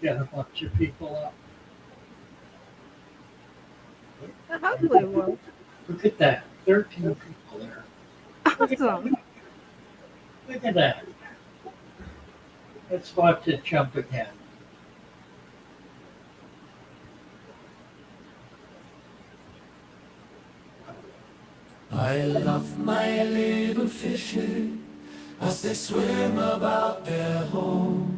got a bunch of people up. Hopefully we'll. Look at that. 13 people there. Look at that. Awesome. Look at that. Let's watch it jump again. I love my little fishes as they swim about their home.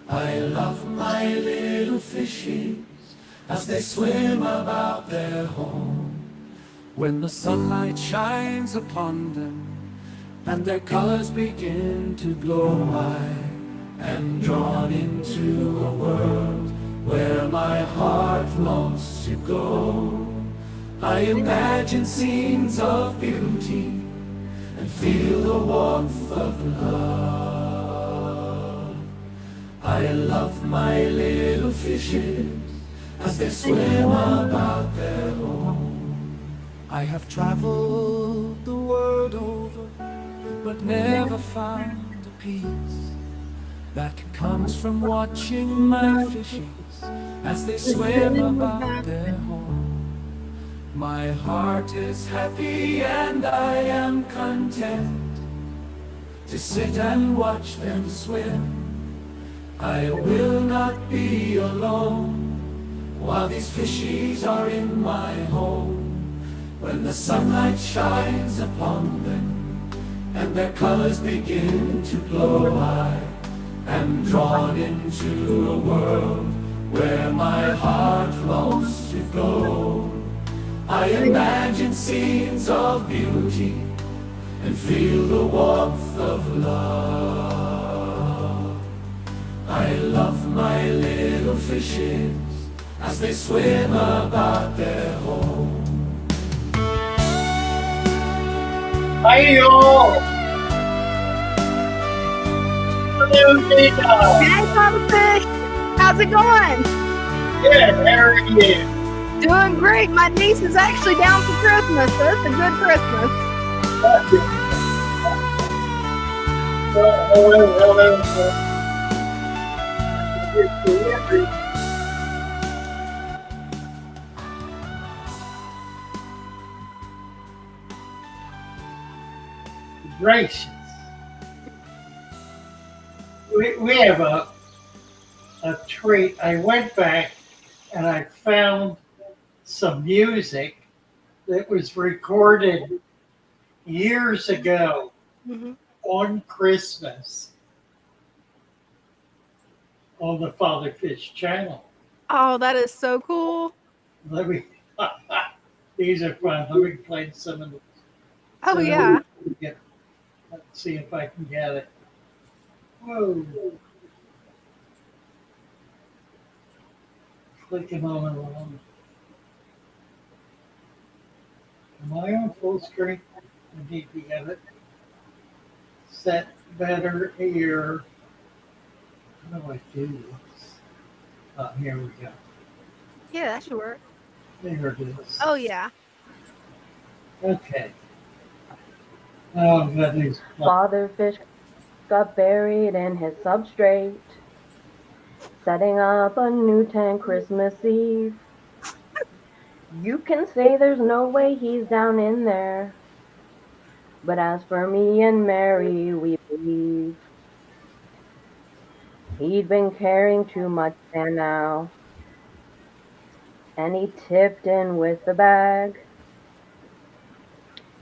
I love my little fishes as they swim about their home. When the sunlight shines upon them and their colors begin to glow, I am drawn into a world where my heart longs to go. I imagine scenes of beauty and feel the warmth of love. I love my little fishes as they swim about their home. I have traveled the world over, but never found a peace that comes from watching my fishes as they swim about their home. My heart is happy and I am content to sit and watch them swim. I will not be alone while these fishies are in my home. When the sunlight shines upon them and their colors begin to glow, I am drawn into a world where my heart longs to go. I imagine scenes of beauty and feel the warmth of love. I love my little fishes as they swim about their home. Hi, all. Hello, Dina. Hey, Father Fish. How's it going? Good. How are you? Doing great. My niece is actually down for Christmas, so it's a good Christmas. Gracious. We have a treat. I went back and I found some music that was recorded years ago Mhm. on Christmas on the Father Fish channel. Oh, that is so cool. Let me. These are fun. Let me play some of them. Oh, yeah. Let's see if I can get it. Whoa! Clicking on it wrong. Am I on full screen? I need to get it set better here. How do I do this? Oh, here we go. Yeah, that should work. There it is. Oh, yeah. Okay. Oh, that is. Father Fish got buried in his substrate, setting up a new tank Christmas Eve. You can say there's no way he's down in there, but as for me and Mary, we believe he'd been carrying too much sand now, and he tipped in with the bag.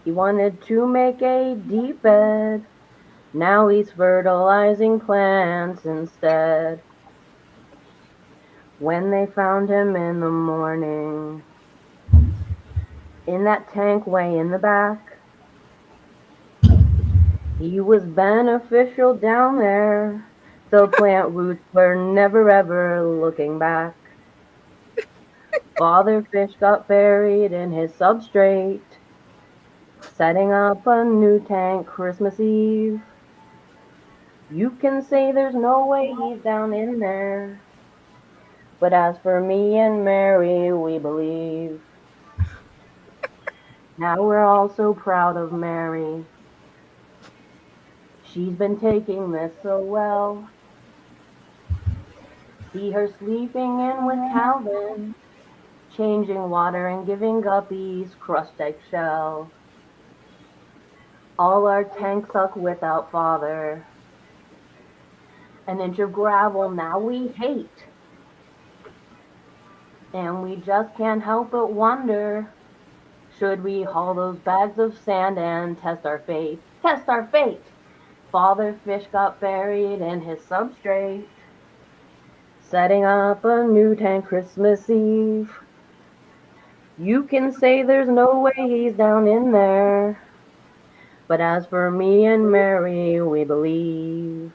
He wanted to make a deep bed, now he's fertilizing plants instead. When they found him in the morning, in that tank way in the back, he was beneficial down there. The plant roots were never ever looking back. Father Fish got buried in his substrate, setting up a new tank Christmas Eve. You can say there's no way he's down in there, but as for me and Mary, we believe. Now we're all so proud of Mary. She's been taking this so well. See her sleeping in with Calvin, changing water and giving guppies crushed eggshell. All our tanks suck without Father. An inch of gravel now we hate. And we just can't help but wonder, should we haul those bags of sand and test our fate? Test our fate! Father Fish got buried in his substrate, setting up a new tank Christmas Eve. You can say there's no way he's down in there, but as for me and Mary, we believe.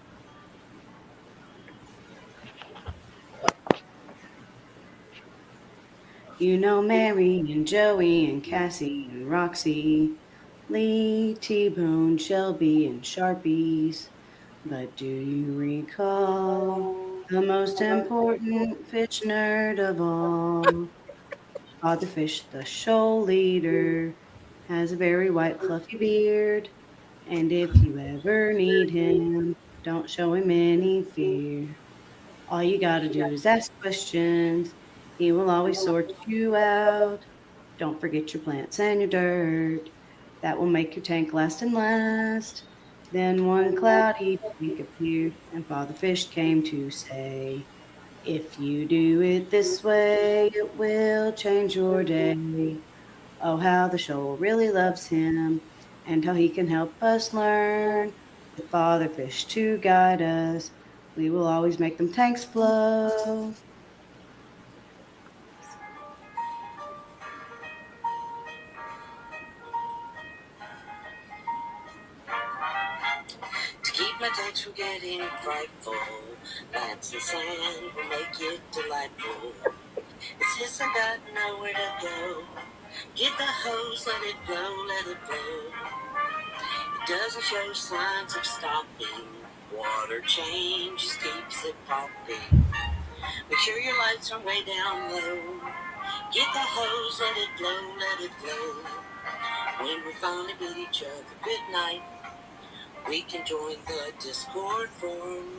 You know Mary and Joey and Cassie and Roxy, Lee, T-Bone, Shelby, and Sharpies. But do you recall the most important fish nerd of all? Father Fish, the shoal leader, has a very white fluffy beard. And if you ever need him, don't show him any fear. All you gotta do is ask questions. He will always sort you out. Don't forget your plants and your dirt. That will make your tank last and last. Then one cloudy tank appeared, and Father Fish came to say, if you do it this way, it will change your day. Oh, how the shoal really loves him, and how he can help us learn. With Father Fish to guide us, we will always make them tanks flow. To keep my tanks from getting frightful, lamps and sand will make it delightful. It's just I got nowhere to go. Get the hose, let it blow, let it blow. It doesn't show signs of stopping. Water changes, keeps it popping. Make sure your lights are way down low. Get the hose, let it blow, let it blow. When we finally bid each other good night, we can join the Discord forum,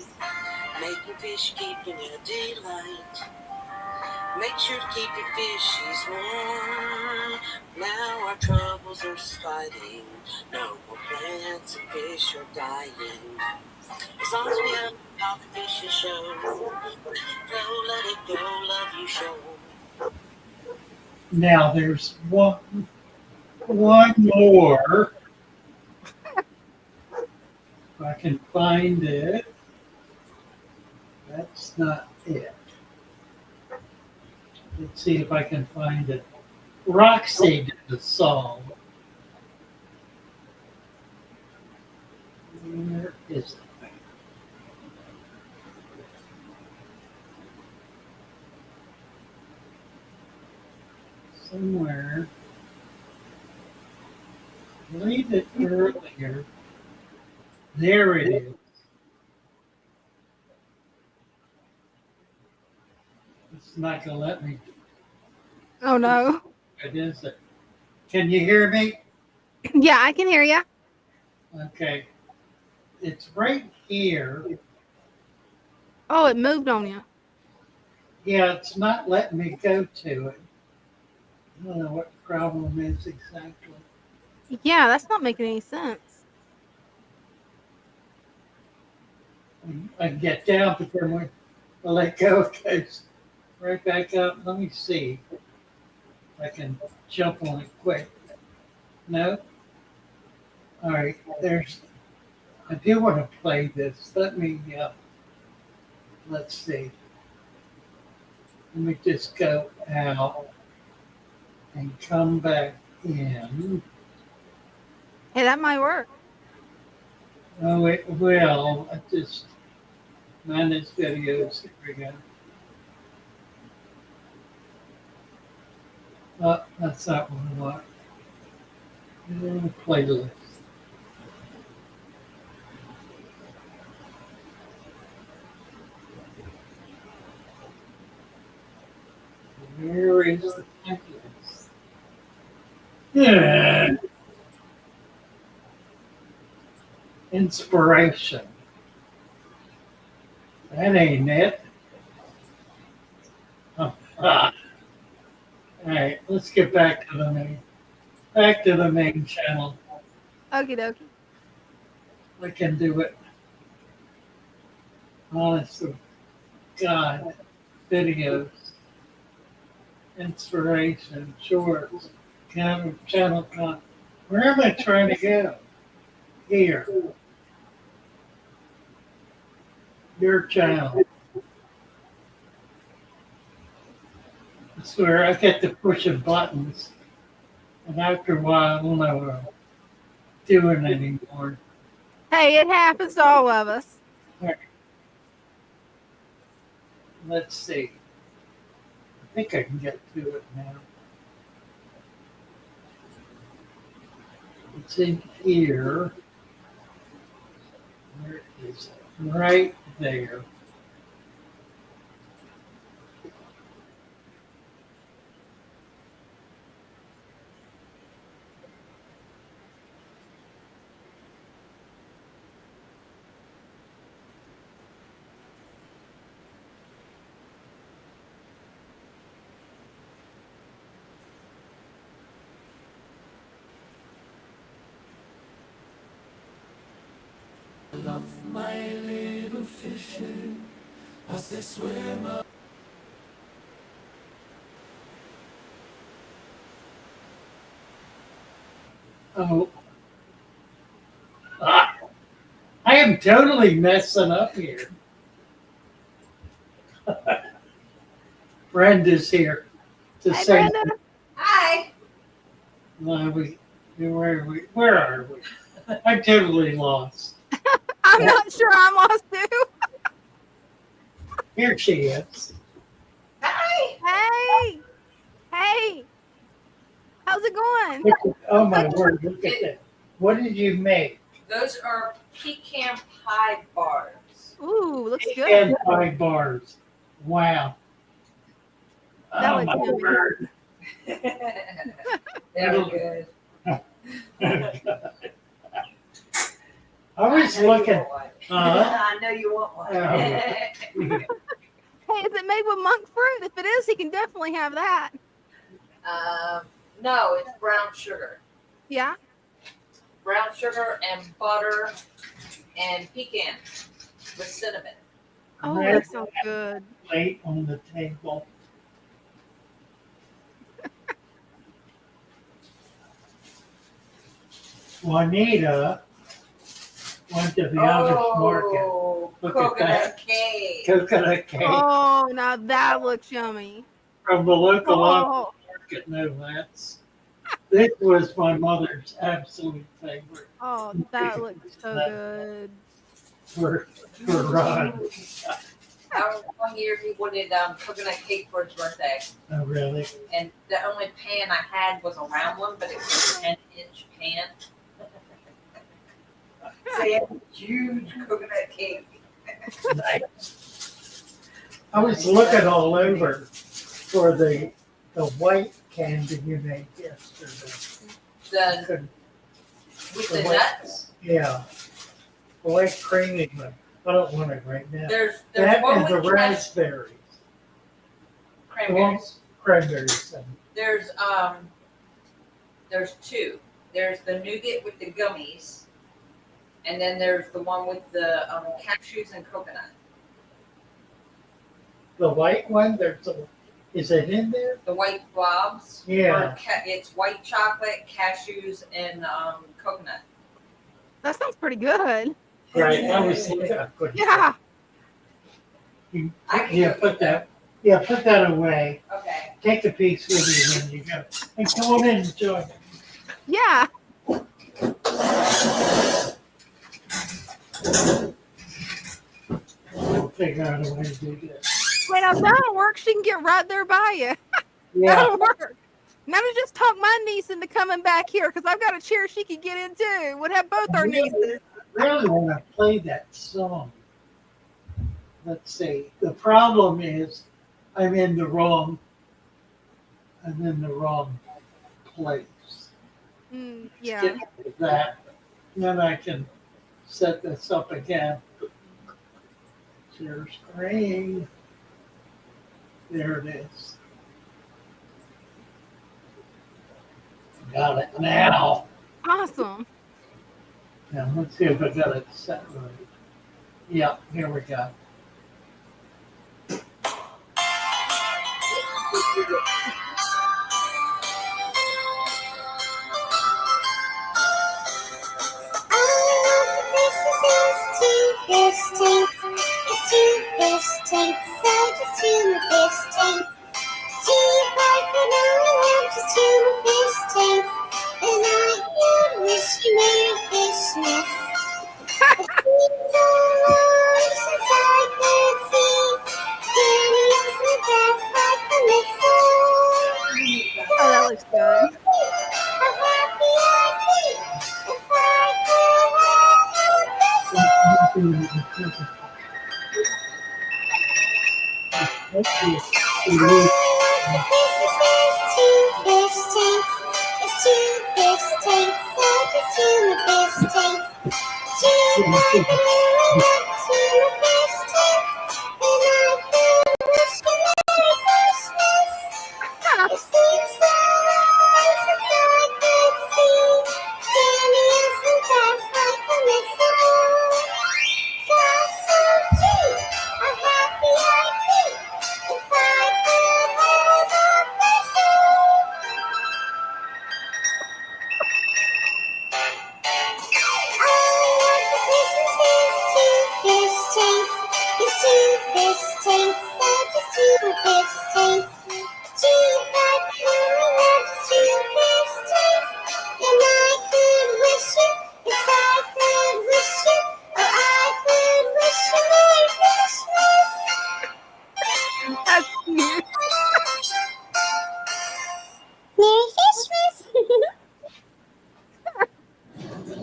making fish keeping a delight. Make sure to keep your fishies warm. Now our troubles are sliding. No more plants and fish are dying. As long as we have all the fishes show, let it go, love you show. Now there's one more. If I can find it. That's not it. Let's see if I can find it. Roxy did the song. Where is it? Somewhere. Read it earlier. There it is. It's not going to let me. Oh no. It is it. Can you hear me? Yeah, I can hear you. Okay. It's right here. Oh, it moved on you. Yeah, it's not letting me go to it. I don't know what the problem is exactly. Yeah, that's not making any sense. I can get down, but then when I let go, it goes right back up. Let me see if I can jump on it quick. No? All right, I do want to play this. Let's see. Let me just go out and come back in. Hey, that might work. Oh, it will. I just manage videos. Here we go. Oh, that's not what I want. Playlist. Where is the playlist? Yeah. Inspiration. That ain't it. let's get back to the main channel. Okie dokie. I can do it. Honest to God, videos, inspiration, shorts, channel content. Where am I trying to go? Here, your channel. I swear I get to pushing buttons, and after a while, I don't know what I'm doing anymore. Hey, it happens to all of us. Let's see. I think I can get to it now. It's in here. Where is it? Right there. I love my little fishes as they swim up. Oh, ah, I am totally messing up here. Brenda's here to Hey, say, Brenda. Hi. where are we? Where are we? I'm totally lost. I'm not sure I'm lost too. Here she is. Hi. Hey. Hey. How's it going? Oh my word, look at that. What did you make? Those are pecan pie bars. Ooh, looks good. And 5 bars. Wow. That Oh looks my yummy. word. They're good. I was looking. I know you want one. Hey, is it made with monk fruit? If it is, he can definitely have that. No, it's brown sugar. Yeah. Brown sugar and butter and pecan with cinnamon. Oh, Red that sounds good. plate on the table. Juanita went to the Amish market. Look at that. Coconut cake. Coconut cake Oh, now that looks yummy. from the local Amish Oh, market, no less. This was my mother's absolute favorite oh, that looks so good. for Ron. One year he wanted coconut cake for his birthday, Oh, really? and the only pan I had was a round one, but it was a 10-inch pan. So he had a huge coconut cake. Nice. I was looking all over for the white candy you made yesterday. The with the nuts. Yeah. The white creamy one. I don't want it right now. There's That one and the with raspberries. cranberries. Cranberries. There's two. There's the nougat with the gummies, and then there's the one with the cashews and coconut. The white one, is it in there? The white blobs. Yeah. It's white chocolate, cashews, and coconut. That sounds pretty good. Right. I was looking. I couldn't- Yeah. Put that away. Okay. Take a piece with you when you go. And come on in and join me. Yeah. We'll figure out a way to do this. Wait, if that'll work, she can get right there by you. Yeah. That'll work. Now to just talk my niece into coming back here because I've got a chair she could get in too. Would have both our nieces. I really want to play that song. Let's see. The problem is I'm in the wrong place. Yeah. Get rid of that. Then I can set this up again. Share screen. There it is. Got it now. Awesome. Now let's see if I got it set right. Yeah, here we go. Oh, that looks good. That's cute. That's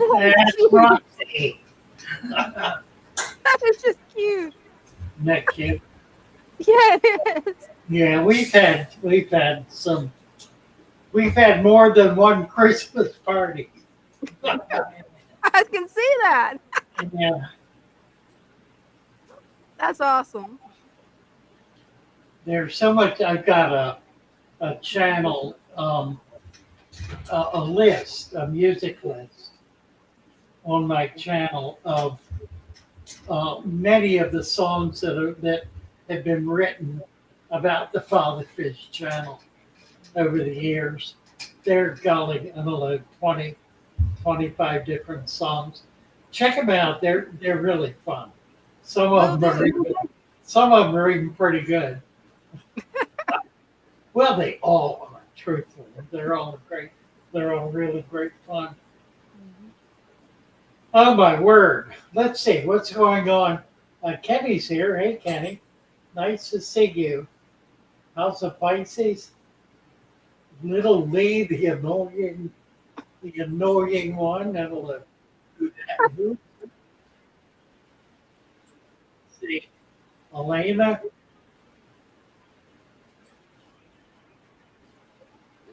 That's cute. Roxy. That is just cute. Isn't that cute? Yeah, it is. Yeah, we've had more than one Christmas party. I can see that. Yeah, That's awesome. there's so much. I've got a channel, a list, a music list on my channel of many of the songs that have been written about the Father Fish channel over the years. They're golly, I don't know, 20, 25 different songs. Check them out. They're really fun. Some Will of them are do. even, some of them are even pretty good. Well, they all are. Truthfully, they're all great. They're all really great fun. Oh my word! Let's see what's going on. Kenny's here. Hey, Kenny. Nice to see you. How's the Pisces? Little Lee, the annoying one. That'll do that. Let's see, Elena.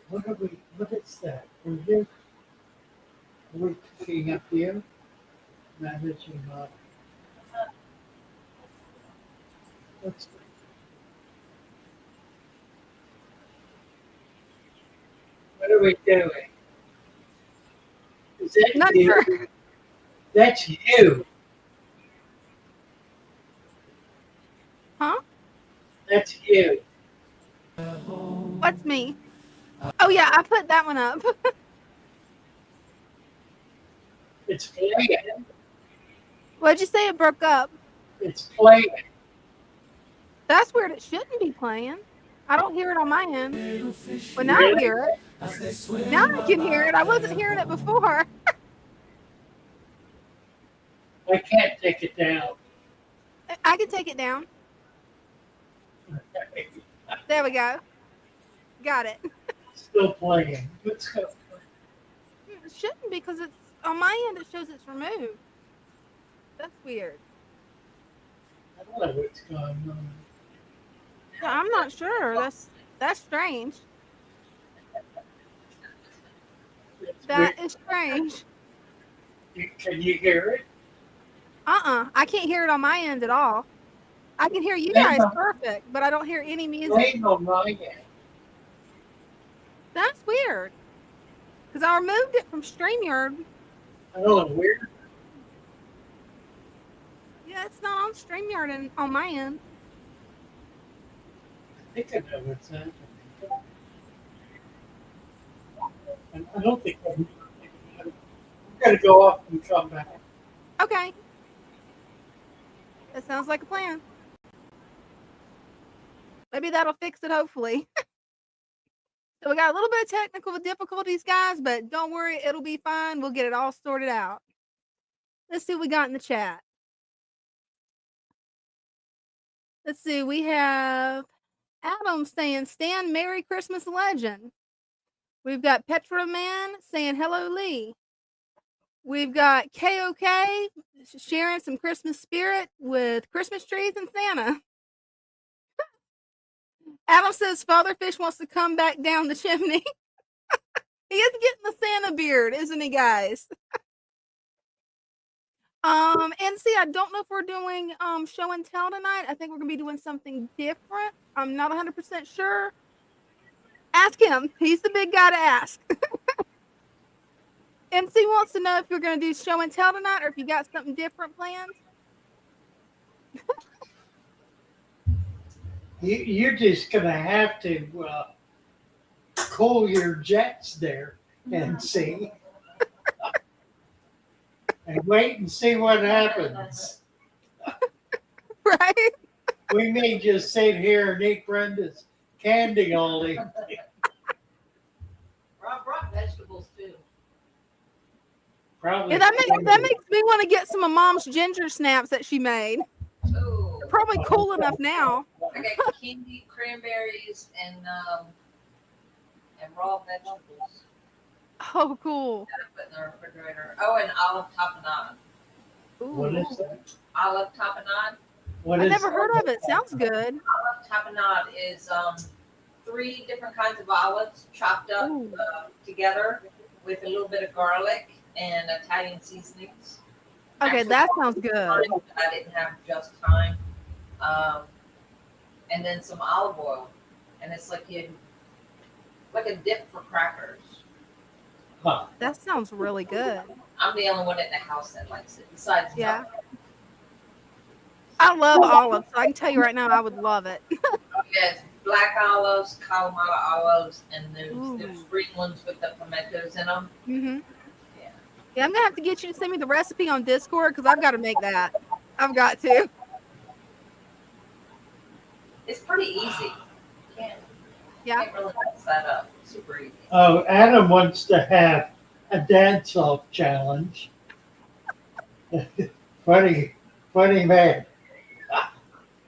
What is that? Are we picking up you? Managing what's what are we doing? Is that Not you? sure. That's you. Huh? That's you. What's me? Oh yeah, I put that one up. It's playing. What'd you say? It broke up. It's playing. That's weird. It shouldn't be playing. I don't hear it on my end. Well, now I Really? hear it. Now I can hear it. I wasn't hearing it before. I can't take it down. I can take it down. There we go. Got it. Still playing. Let's go. It shouldn't be because it's on my end. It shows it's removed. That's weird. I don't know what's going on. Yeah, I'm not sure. That's strange. It's That weird. is strange. Can you hear it? I can't hear it on my end at all. I can hear you Blame guys on, perfect, but I don't hear any music. blame on my end. That's weird. because I removed it from StreamYard. I don't know where. Yeah, it's not on StreamYard and on my end. I think I know what's happening. And I don't think I'm going to go off and come back. Okay. That sounds like a plan. Maybe that'll fix it, hopefully. So we got a little bit of technical difficulties, guys, but don't worry, it'll be fine. We'll get it all sorted out. Let's see what we got in the chat. Let's see, we have Adam saying, Stan, Merry Christmas Legend. We've got Petra Man saying, hello, Lee. We've got KOK sharing some Christmas spirit with Christmas trees and Santa. Adam says Father Fish wants to come back down the chimney. He is getting the Santa beard, isn't he, guys? And see, I don't know if we're doing show and tell tonight. I think we're gonna be doing something different. I'm not 100% sure. Ask him. He's the big guy to ask. MC wants to know if you're gonna do show and tell tonight, or if you got something different planned. You're just going to have to cool your jets there and see. And wait and see what happens. Right? We may just sit here and eat Brenda's candy all evening. I brought vegetables too. Probably. Yeah, that makes me want to get some of Mom's ginger snaps that she made. Ooh. They're probably cool enough now. I got candied cranberries and raw vegetables. Oh, cool. That I put in the refrigerator. Oh, and olive tapenade. Ooh. What is that? Olive tapenade. What I is never heard of it. Sounds good. Olive tapenade is 3 different kinds of olives chopped up Ooh. Together with a little bit of garlic and Italian seasonings. Okay, Actually, that sounds good. I didn't have just time. And then some olive oil, and it's like a dip for crackers. Huh. That sounds really good. I'm the only one in the house that likes it. Besides, Yeah. Mom. I love olives, so I can tell you right now, I would love it. Yes, black olives, Kalamata olives, and Ooh. there's green ones with the pimentos in them. Mhm. Yeah. Yeah, I'm gonna have to get you to send me the recipe on Discord because I've got to make that. I've got to. It's pretty easy. Yeah. Can't really mess that up. Super easy. Oh, Adam wants to have a dance-off challenge. funny man.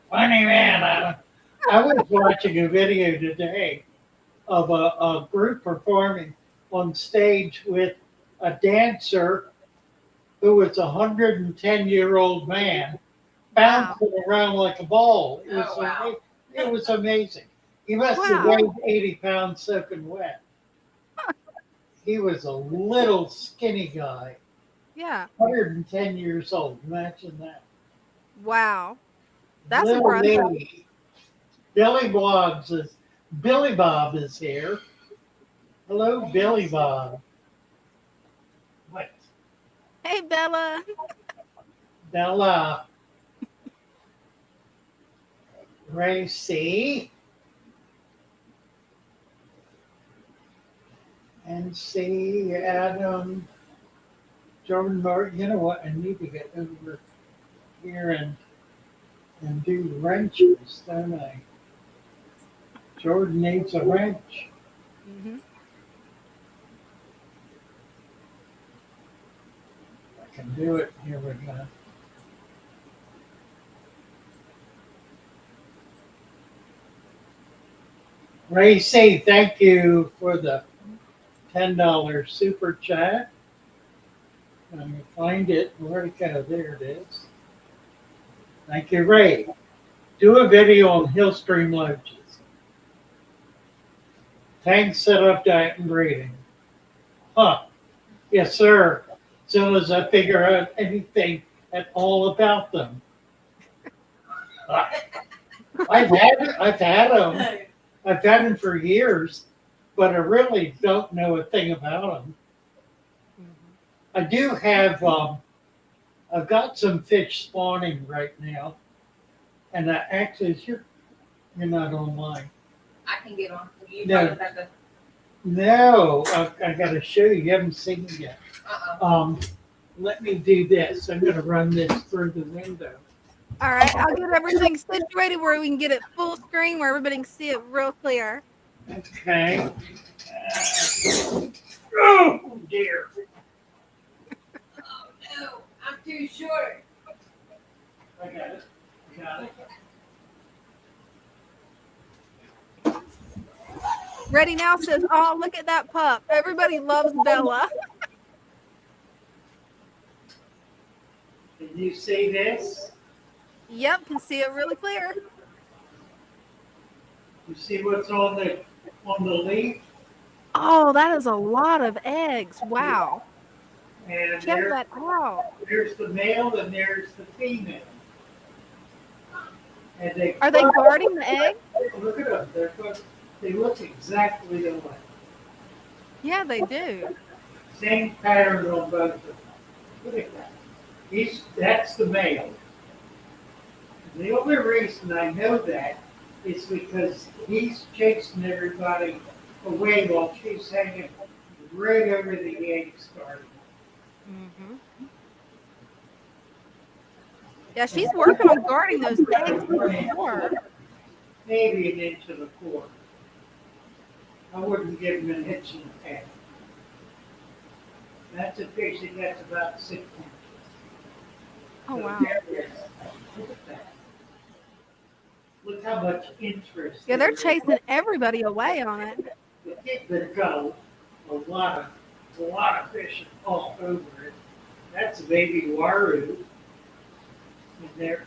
Funny man, Adam. I was watching a video today of a group performing on stage with a dancer who was a 110-year-old man bouncing around like a ball. It was, Oh, wow. it was amazing. He must have Wow. weighed 80 pounds soaking wet. He was a little skinny guy, Yeah. 110 years old. Imagine that. Wow. That's Little impressive. lady. Billy Bob is here. Hello, Billy Bob. What? Hey, Bella. Bella. Racy. And see Adam, Jordan Martin. You know what? I need to get over here and do wrenches, don't I? Jordan needs a wrench. Mm-hmm. I can do it. Here we go. Ray C, thank you for the $10 super chat. Let me find it. Where'd it go? There it is. Thank you, Ray. Do a video on Hillstream loaches. Tank setup, diet, and breeding. Huh. Yes, sir. As soon as I figure out anything at all about them. I've had them. I've had them for years, but I really don't know a thing about them. I do have. I've got some fish spawning right now, and I actually, you're not online. I can get on. You No. probably have to. No, I got to show you. You haven't seen it yet. Uh-oh. Let me do this. I'm going to run this through the window. All right, I'll get everything situated where we can get it full screen where everybody can see it real clear. Okay. Oh dear. Oh no, I'm too short. I got it. Got it. Ready now says, "Oh, look at that pup! Everybody loves Bella." Can you see this? Yep, can see it really clear. You see what's on the leaf? Oh, that is a lot of eggs. Wow. And Check that out. there's the male and there's the female. And they Are they guarding the egg? Look at them. They look exactly alike. Yeah, they do. Same pattern on both of them. Look at that. That's the male. And the only reason I know that is because he's chasing everybody away while she's hanging right over the egg garden. Mm-hmm. Yeah, she's working on guarding those eggs for sure. Maybe an inch and a quarter. I wouldn't give him an inch and a half. That's a fish that gets about 6 inches. Oh, wow. Look at that. Look how much interest. Yeah, they're chasing everybody away on it. They've got a lot of fish all over it. That's a baby waru. And there,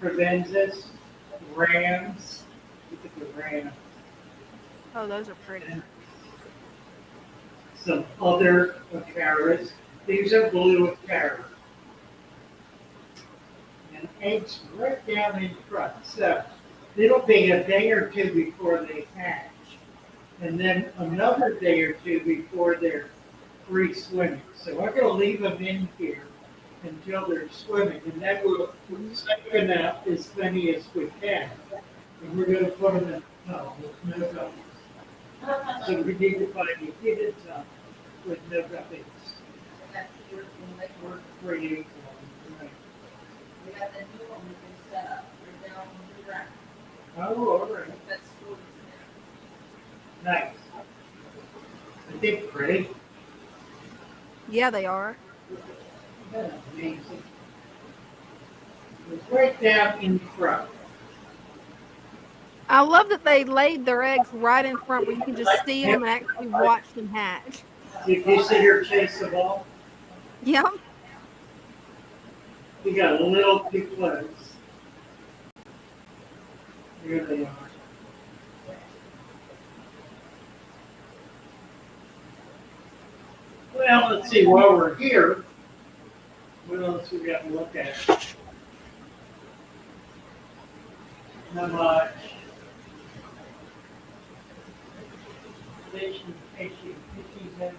Provensis, rams. Look at the ram. Oh, those are pretty. Some other acaras. These are blue acaras. And eggs right down in front. So it'll be a day or two before they hatch. And then another day or two before they're free swimming. So we're going to leave them in here until they're swimming. And then we'll siphon out as many as we can. And we're going to put them in a tub with no guppies. So we need to find a hidden tub with no guppies. That's yours when they We're creating one. Right. We got the new one we can set up. We're down on the rack. Oh, all right. That's cool. Nice. I think pretty. Yeah, they are. That's amazing. It's right down in front. I love that they laid their eggs right in front where you can just see them and actually watch them hatch. If you sit here chase the ball, Yep. you got a little too close. Here they are. Well, let's see, while we're here, what else we got to look at? Not much. Fishy's everywhere.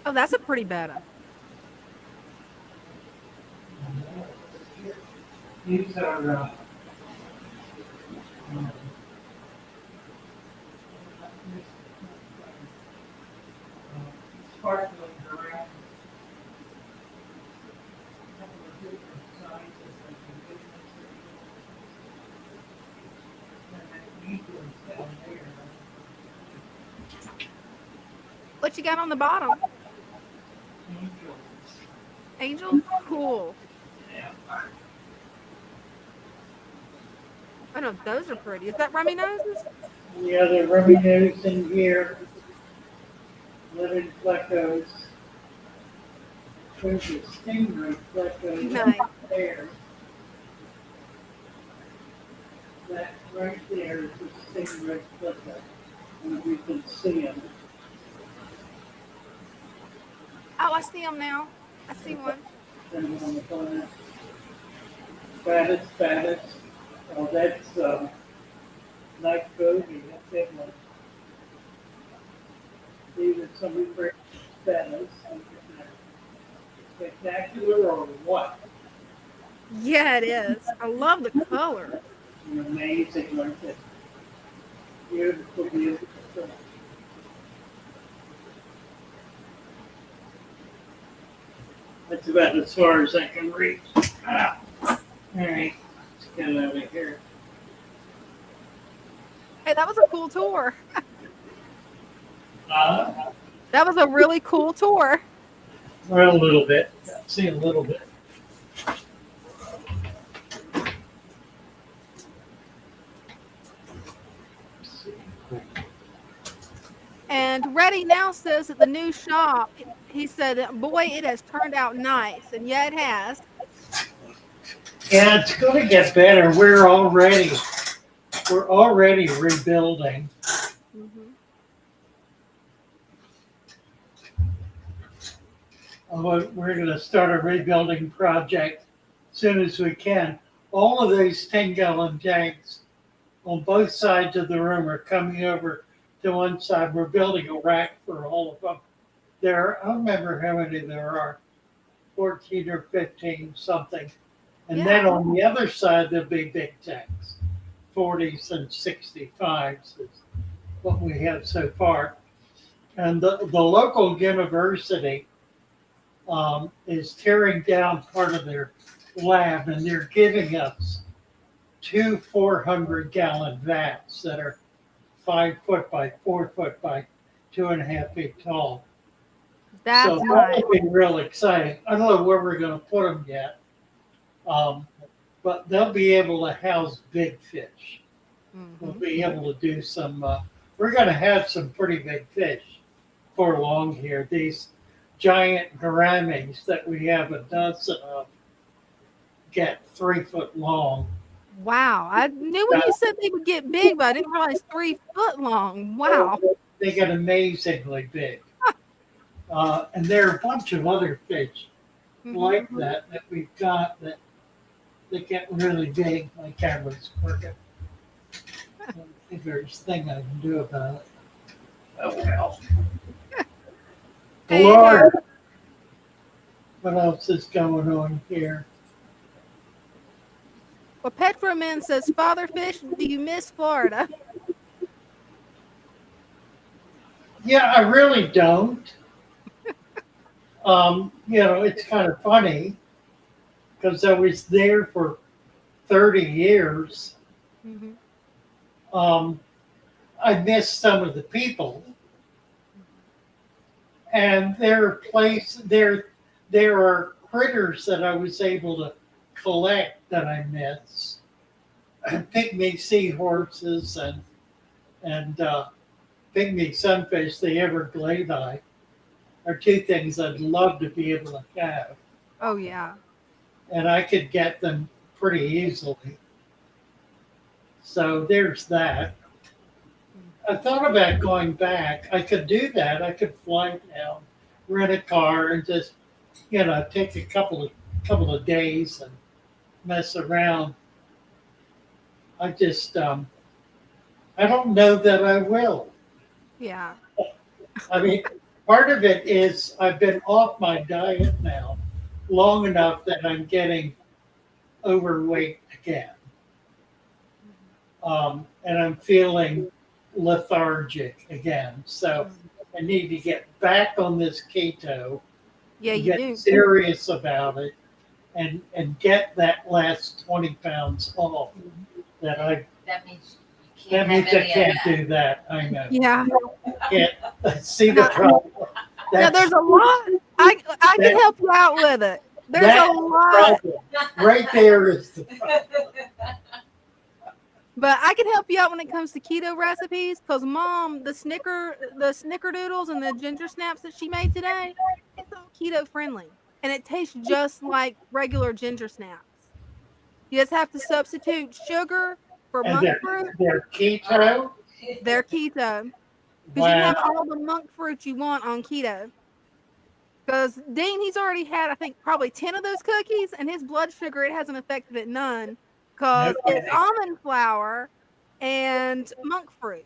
Oh, that's a pretty betta. These are sparkling around. What you got on the bottom? Angels? Cool. I know those are pretty. Is that rummy noses? Yeah, the rummy nose in here. Living fleckos. There's a stingray flecko Nice. there. That right there is a stingray flecko. And we can see them. Oh, I see them now. I see one. And on the bonnet. Fattest. Oh, that's Black bogey, a big one. These are some great Venice. Spectacular or what? Yeah, it is. I love the colors. Amazing, like this. Beautiful, beautiful. That's about as far as I can reach. Ah. All right, let's get out of here. Hey, that was a cool tour. Uh, That was a really cool tour. well, a little bit. See a little bit. And Reddy now says that the new shop, he said, boy, it has turned out nice. And yeah, it has. Yeah, it's going to get better. We're already rebuilding. Hmm. We're going to start a rebuilding project as soon as we can. All of those 10-gallon tanks on both sides of the room are coming over to one side. We're building a rack for all of them. I don't remember how many there are, 14 or 15 something. And then Yeah. on the other side, there'll be big tanks, 40s and 65s is what we have so far. And the local university is tearing down part of their lab, and they're giving us two 400-gallon vats that are 5 foot by 4 foot by 2.5 feet tall. That's So nice. that'll be real exciting. I don't know where we're going to put them yet, but they'll be able to house big fish. We'll Hmm. be able to do some. We're going to have some pretty big fish for long here. These giant gouramis that we have a dozen of get 3 foot long. Wow. I knew when you said they would get big, but I didn't realize 3 foot long. Wow. They get amazingly big. And there are a bunch of other fish Hmm. like that we've got that they get really big. My camera's working. I don't think there's a thing I can do about it. Oh well. Hey, Lord, what else is going on here? well, Petra Man says, Father Fish, do you miss Florida? Yeah, I really don't. It's kind of funny because I was there for 30 years. Hmm. Um, I miss some of the people, and there are critters that I was able to collect that I miss. Pygmy seahorses and pygmy sunfish, the Everglades, are two things I'd love to be able to have, Oh, yeah. and I could get them pretty easily. So there's that. I thought about going back. I could do that. I could fly down, rent a car, and just take a couple of days and mess around. I just I don't know that I will. Yeah. I mean, part of it is I've been off my diet now long enough that I'm getting overweight again, and I'm feeling lethargic again. So I need to get back on this keto, Yeah, you get do. serious about it, and get that last 20 pounds off. That I That means you that can't means have I any of can't that. do that. I know. Yeah. Can't see the Now, problem. now That's there's a lot. I can that, help you out with it. There's a that's the lot, problem. Right there is the problem. but I can help you out when it comes to keto recipes. Cause Mom, the snickerdoodles and the ginger snaps that she made today, it's all keto friendly, and it tastes just like regular ginger snaps. You just have to substitute sugar for And monk fruit. they're keto. They're keto because you can Wow. have all the monk fruit you want on keto. Because Dean, he's already had, I think, probably 10 of those cookies, and his blood sugar, it hasn't affected it none. No Because it's kidding. almond flour and monk fruit.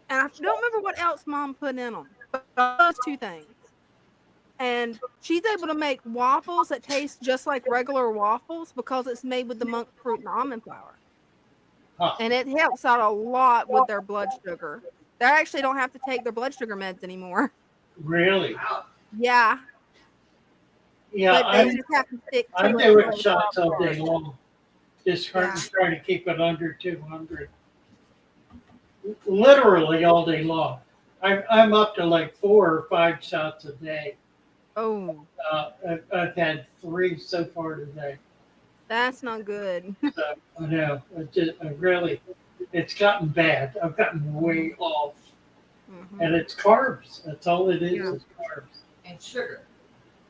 And I don't remember what else Mom put in them, but those two things. And she's able to make waffles that taste just like regular waffles because it's made with the monk fruit and almond flour. Huh. And it helps out a lot with their blood sugar. They actually don't have to take their blood sugar meds anymore. Really? Yeah, Yeah, but they just have to stick to I'm it. doing shots all day long. Just Yeah. trying to keep it under 200. Literally all day long. I'm up to like 4 or 5 shots a day. Oh, I've had 3 so far today. that's not good. So I know it's gotten bad. I've gotten way off, Mhm. and it's carbs. That's all it is. Yeah. Is carbs. And sugar.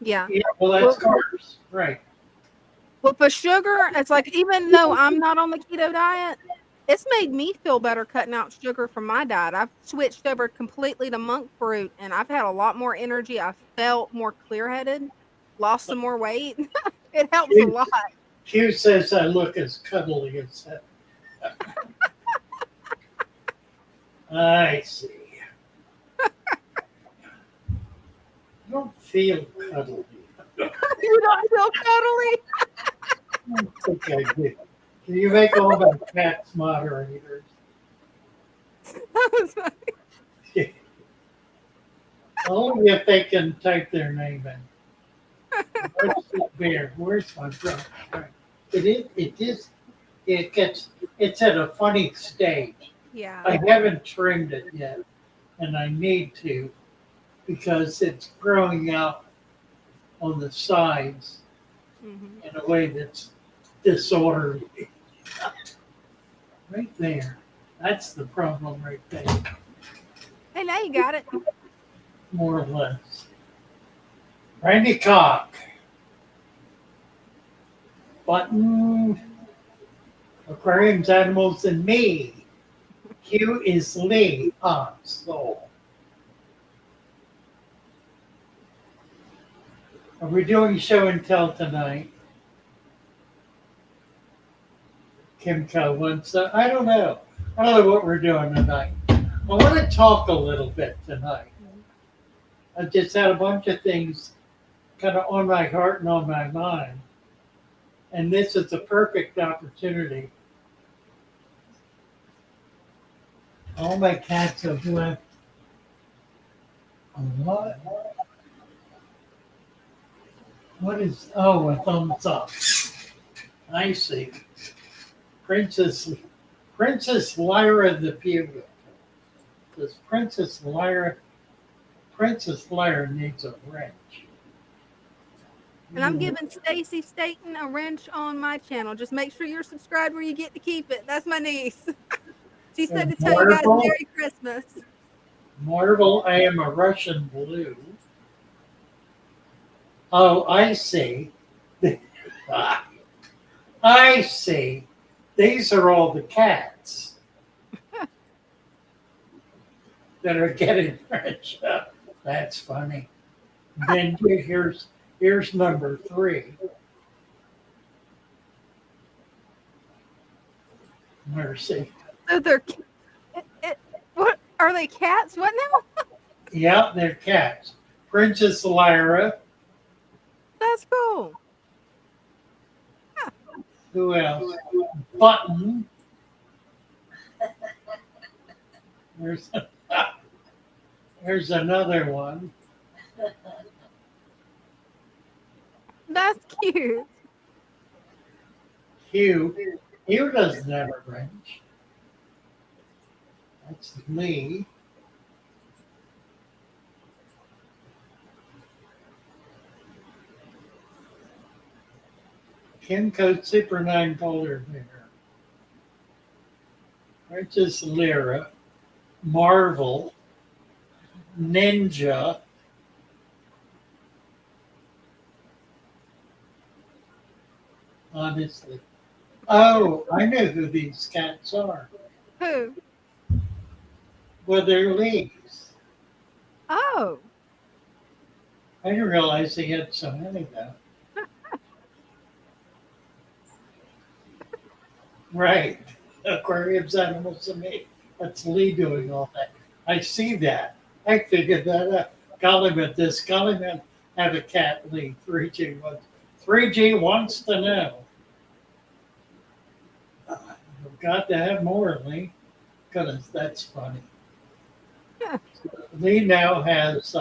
Yeah. Yeah, well, that's carbs, right? Well, for sugar, it's like even though I'm not on the keto diet, it's made me feel better cutting out sugar from my diet. I've switched over completely to monk fruit and I've had a lot more energy. I felt more clear headed, lost some more weight. It helps a lot. Q says I look as cuddly as that. I see. I don't feel cuddly. You don't feel cuddly? I think I do. Can you make all my cats moderators? Only if they can type their name in. Where's the bear? Where's my brother? It's at a funny stage. Yeah. I haven't trimmed it yet, and I need to because it's growing out on the sides Mhm. in a way that's disorderly. Right there. That's the problem right there, Hey, now you got it. more or less. Randy Cock. Button. Aquariums, animals, and me. Q is Lee. Soul. Are we doing show and tell tonight? Kimco wants. I don't know. I don't know what we're doing tonight. I want to talk a little bit tonight. I just had a bunch of things kind of on my heart and on my mind. And this is a perfect opportunity. All my cats have left a lot. What is, oh, a thumbs up. I see. Princess Lyra the Beautiful. Does Princess Lyra needs a wrench. And I'm giving Stacy Staten a wrench on my channel. Just make sure you're subscribed where you get to keep it. That's my niece. She said to tell you guys Marvel. Merry Christmas. Marvel, I am a Russian blue. Oh, I see. I see. These are all the cats that are getting rich. That's funny. Then here's number 3. Mercy. So they're what are they cats? What now? Yeah, they're cats. Princess Lyra. That's cool. Who else? Button. There's another one. That's cute. Hugh. Hugh doesn't have a wrench. That's me. Kim Coat Super 9 polar bear. Princess Lyra. Marvel. Ninja. Honestly. Oh, I know who these cats are. Who? Well, they're Lee's. Oh. I didn't realize they had so many though. Right. aquarium's animals to me. That's Lee doing all that. I see that. I figured that out. Gollyman, does Gollyman have a cat, Lee? 3G wants, 3G wants to know. We've got to have more, Lee. Goodness, that's funny. Lee now has,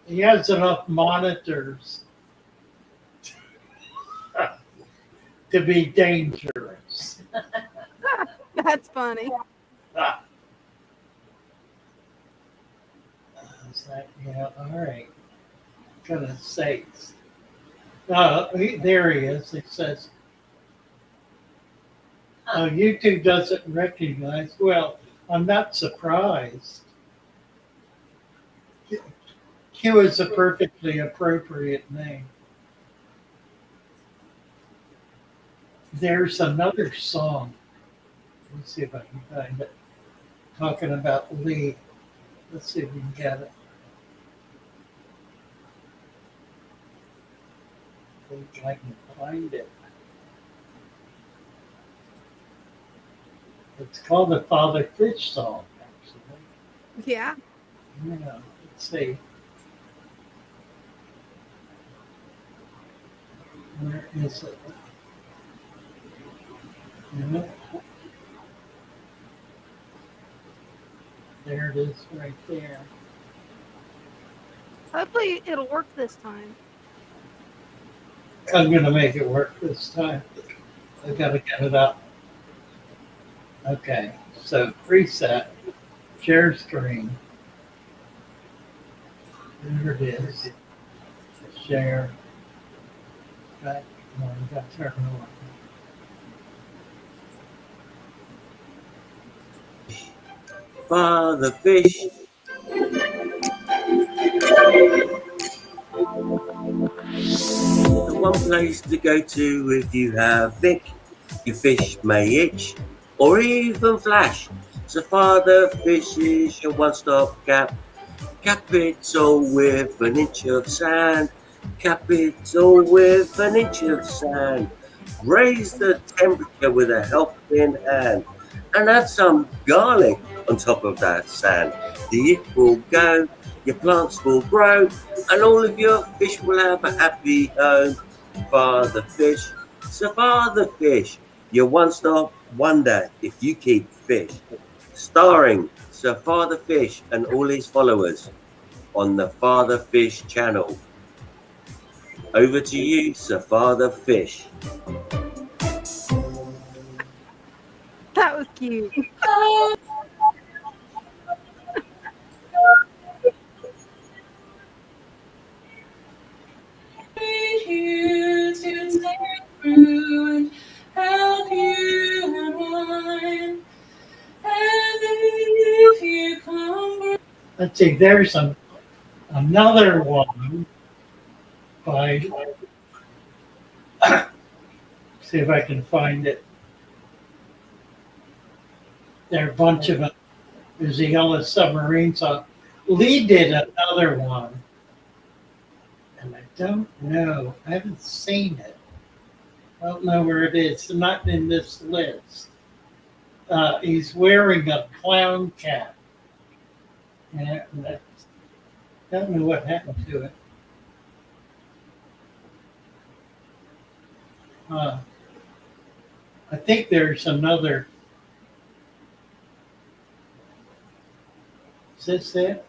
he has enough monitors to be dangerous. That's funny. Ah. Is that, yeah, all right. Goodness sakes. There he is. It says, YouTube doesn't recognize. Well, I'm not surprised. Q is a perfectly appropriate name. There's another song. Let's see if I can find it. Talking about Lee. Let's see if we can get it. I think I can find it. It's called the Father Fish song, actually. Yeah. Yeah, let's see. Where is it? Yeah. There it is right there. Hopefully it'll work this time. I'm going to make it work this time. I got to get it up. Okay, so preset, share screen. There it is. Share. Back. No, you got to turn it on. Father Fish. The one place to go to if you have Vic, your fish may itch or even flash. So Father Fish is your one-stop cap. Cap it all with an inch of sand. Cap it all with an inch of sand. Raise the temperature with a helping hand. And add some garlic on top of that sand. The itch will go, your plants will grow, and all of your fish will have a happy home. Father Fish, so Father Fish, your one-stop wonder if you keep fish. Starring Sir Father Fish and all his followers on the Father Fish channel. Over to you, Sir Father Fish. That was cute. Here to take through and help you unwind. And if you come, Let's see, there's another one by, see if I can find it. There are a bunch of them. There's a Yellow Submarine song. Lee did another one. And I don't know. I haven't seen it. I don't know where it is. It's not in this list. He's wearing a clown cap. And I don't know what happened to it. I think there's another. Is this it?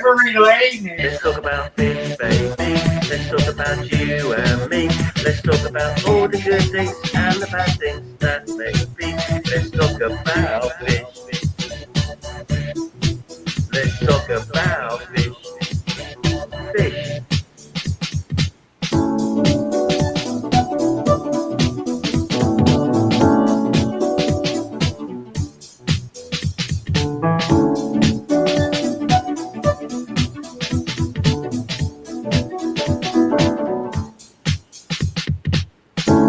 Memory lane here. Let's talk about fish, baby. Let's talk about you and me. Let's talk about all the good things and the bad things that may be. Let's talk about fish. Let's talk about fish. Fish. Let's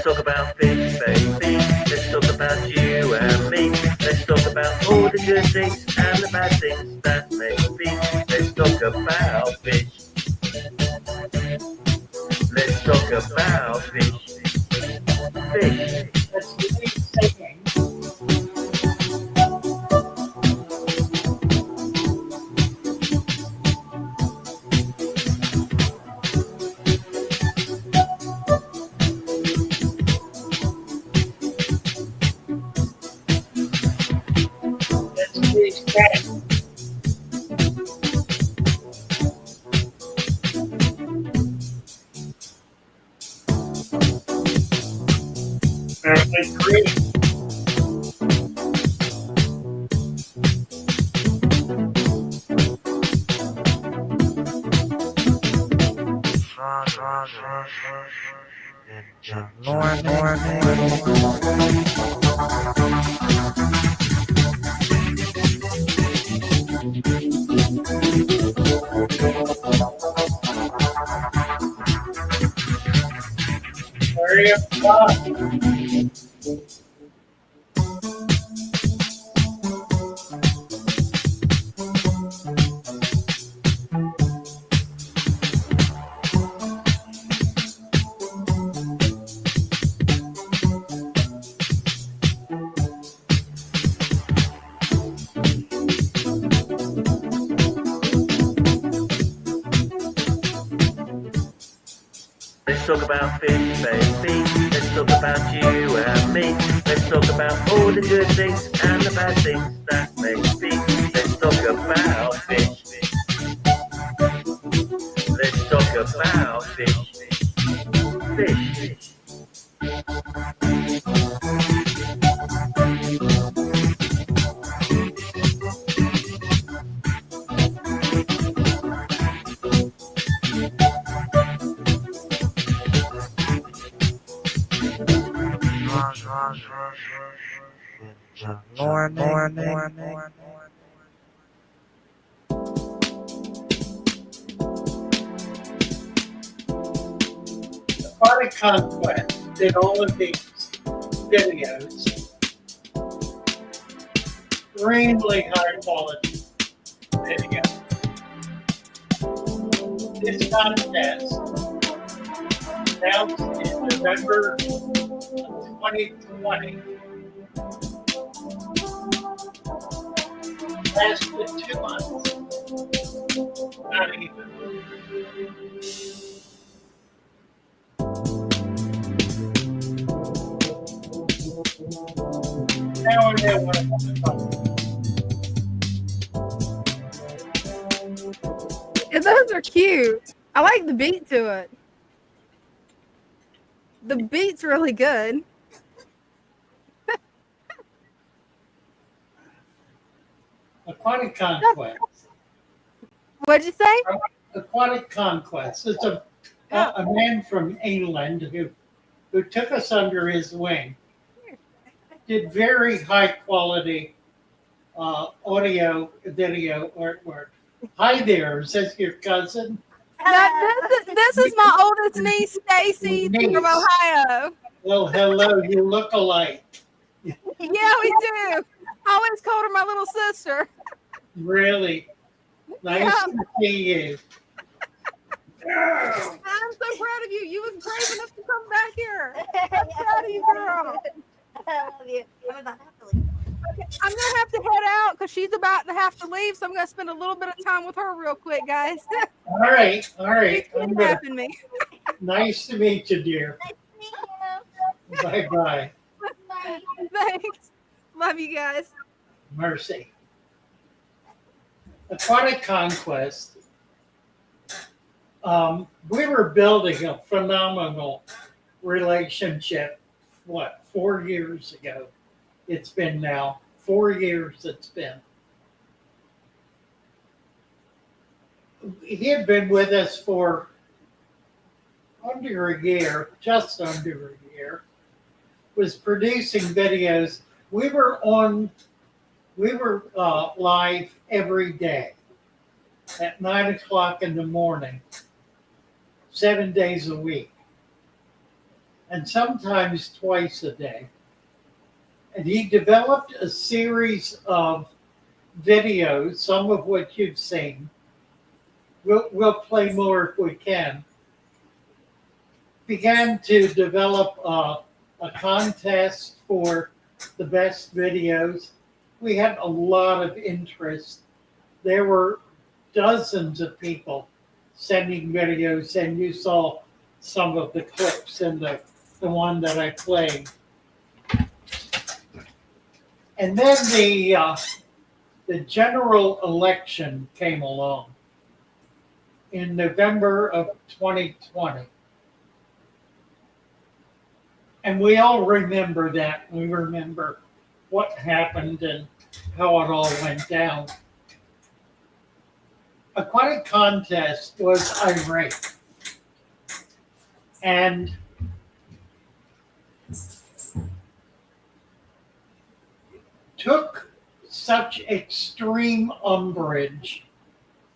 talk about fish, baby. Let's talk about you and me. Let's talk about all the good things and the bad things that may be. Let's talk about fish. Let's talk about fish. Fish. Let's keep singing. Let's keep singing. Perfect green. Hurry up. Let's talk about fish, baby. Let's talk about you and me. Let's talk about all the good things and the bad things that may be. Let's talk about fish. Let's talk about fish. Fish. Aquatic Conquest did all of these videos, extremely high quality video. This contest announced in November 2020 lasted 2 months, not even. Now I know what I'm talking about. Yeah, those are cute. I like the beat to it. The beat's really good. Aquatic Conquest. What'd you say? Aquatic Conquest. It's a man from England who took us under his wing. Did very high quality audio, video artwork. Hi there, is this your cousin? This is my oldest niece, Stacy, Niece. from Ohio. Well, hello, you look alike. Yeah, we do. I always called her my little sister. Really nice to see you. I'm so proud of you. You was brave enough to come back here. I'm proud of you, girl. I love you. I'm about to have to leave. Okay, I'm gonna have to head out because she's about to have to leave, so I'm gonna spend a little bit of time with her real quick, guys. All right. She's kidnapping me. Nice to meet you, dear. Nice to meet you. Bye-bye. Bye. Thanks. Love you guys. Mercy. Aquatic Conquest. We were building a phenomenal relationship, 4 years ago? It's been now 4 years it's been. He had been with us for under a year, just under a year, was producing videos. We were on We were live every day at 9 o'clock in the morning, 7 days a week, and sometimes twice a day. And he developed a series of videos, some of what you've seen. We'll play more if we can. Began to develop a contest for the best videos. We had a lot of interest. There were dozens of people sending videos, and you saw some of the clips in the one that I played. And then the general election came along in November of 2020. And we all remember that. We remember what happened and how it all went down. Aquatic Contest was irate. And took such extreme umbrage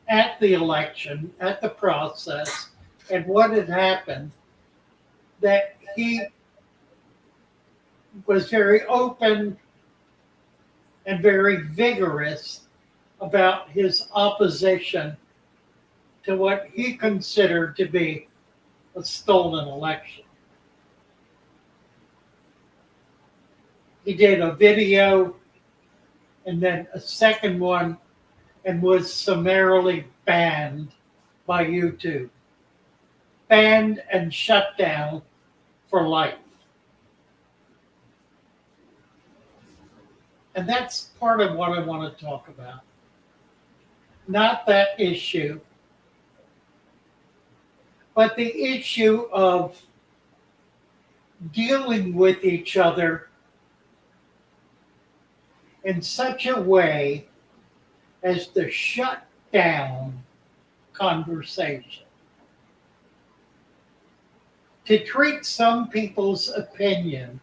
at the election, at the process, and what had happened, that he was very open and very vigorous about his opposition to what he considered to be a stolen election. He did a video and then a second one and was summarily banned by YouTube. Banned and shut down for life. And that's part of what I want to talk about. Not that issue, but the issue of dealing with each other in such a way as to shut down conversation. To treat some people's opinion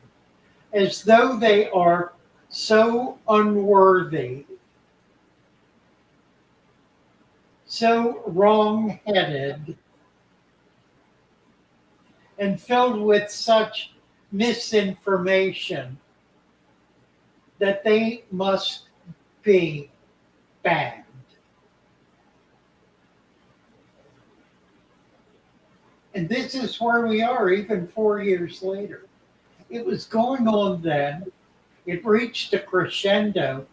as though they are so unworthy, so wrong-headed, and filled with such misinformation that they must be banned. And this is where we are even 4 years later. It was going on then. It reached a crescendo,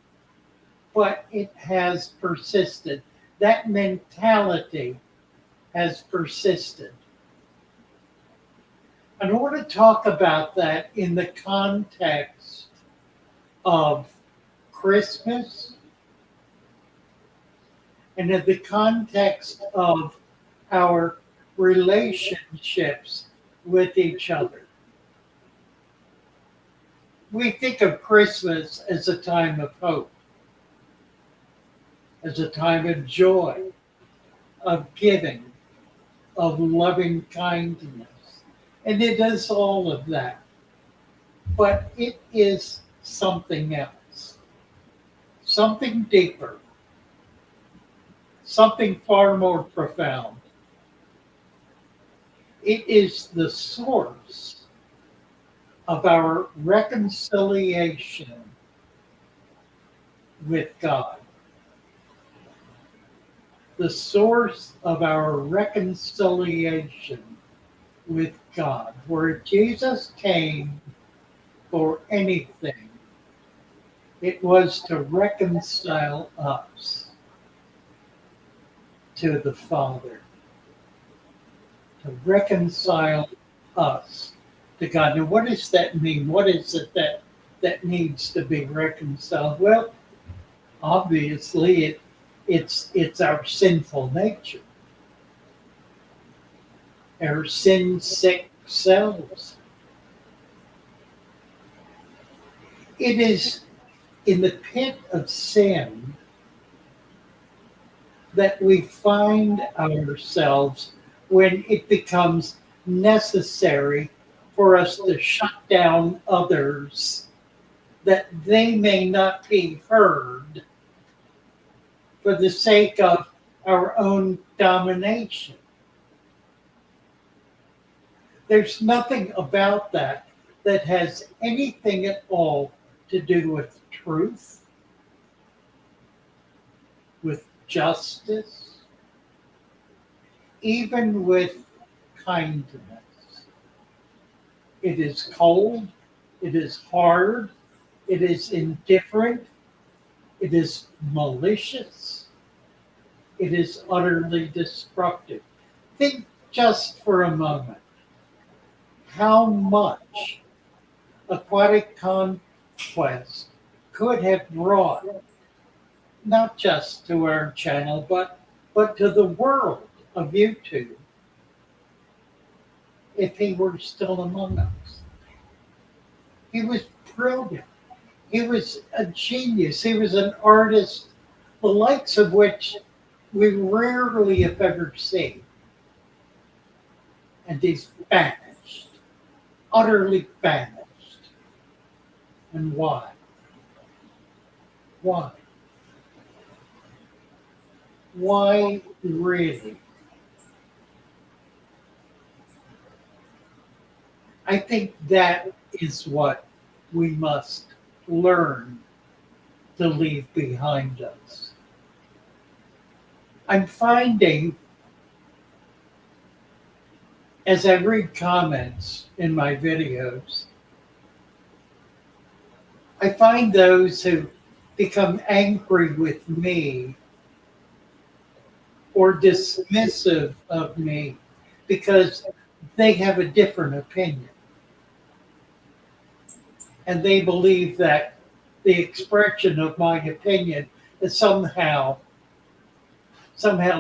but it has persisted. That mentality has persisted. And I want to talk about that in the context of Christmas and in the context of our relationships with each other. We think of Christmas as a time of hope, as a time of joy, of giving, of loving kindness. And it is all of that. But it is something else, something deeper, something far more profound. It is the source of our reconciliation with God. The source of our reconciliation with God. Where Jesus came for anything, it was to reconcile us to the Father. To reconcile us to God. Now, what does that mean? What is it that needs to be reconciled? Well, obviously, it's our sinful nature, our sin-sick selves. It is in the pit of sin that we find ourselves when it becomes necessary for us to shut down others that they may not be heard for the sake of our own domination. There's nothing about that that has anything at all to do with truth, with justice, even with kindness. It is cold, it is hard, it is indifferent, it is malicious, it is utterly destructive. Think just for a moment how much aquatic conquest could have brought not just to our channel, but to the world of YouTube if he were still among us. He was brilliant. He was a genius. He was an artist, the likes of which we rarely, if ever, see. And he's banished, utterly banished. And why? Why? Why really? I think that is what we must learn to leave behind us. I'm finding, as I read comments in my videos, I find those who become angry with me or dismissive of me because they have a different opinion. And they believe that the expression of my opinion is somehow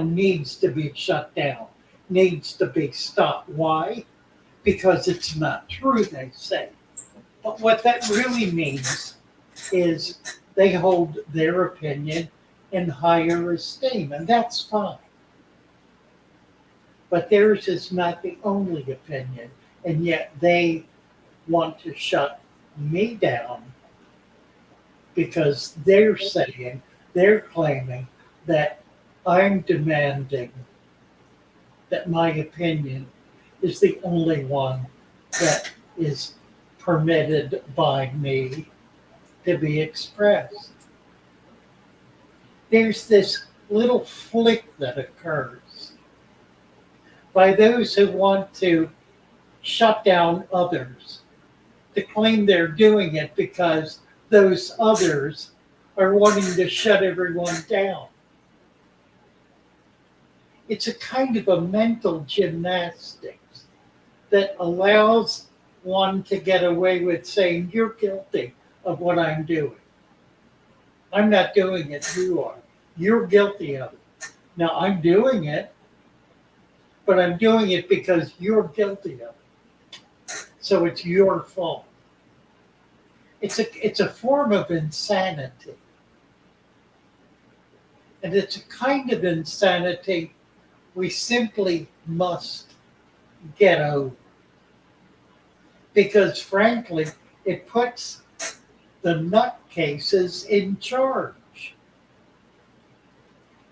needs to be shut down, needs to be stopped. Why? Because it's not true, they say. But what that really means is they hold their opinion in higher esteem, and that's fine. But theirs is not the only opinion, and yet they want to shut me down because they're claiming that I'm demanding that my opinion is the only one that is permitted by me to be expressed. There's this little flick that occurs by those who want to shut down others, to claim they're doing it because those others are wanting to shut everyone down. It's a kind of a mental gymnastics that allows one to get away with saying, you're guilty of what I'm doing. I'm not doing it, you are. You're guilty of it. Now I'm doing it, but I'm doing it because you're guilty of it. So it's your fault. It's a form of insanity. And it's a kind of insanity we simply must get over. Because frankly, it puts the nutcases in charge.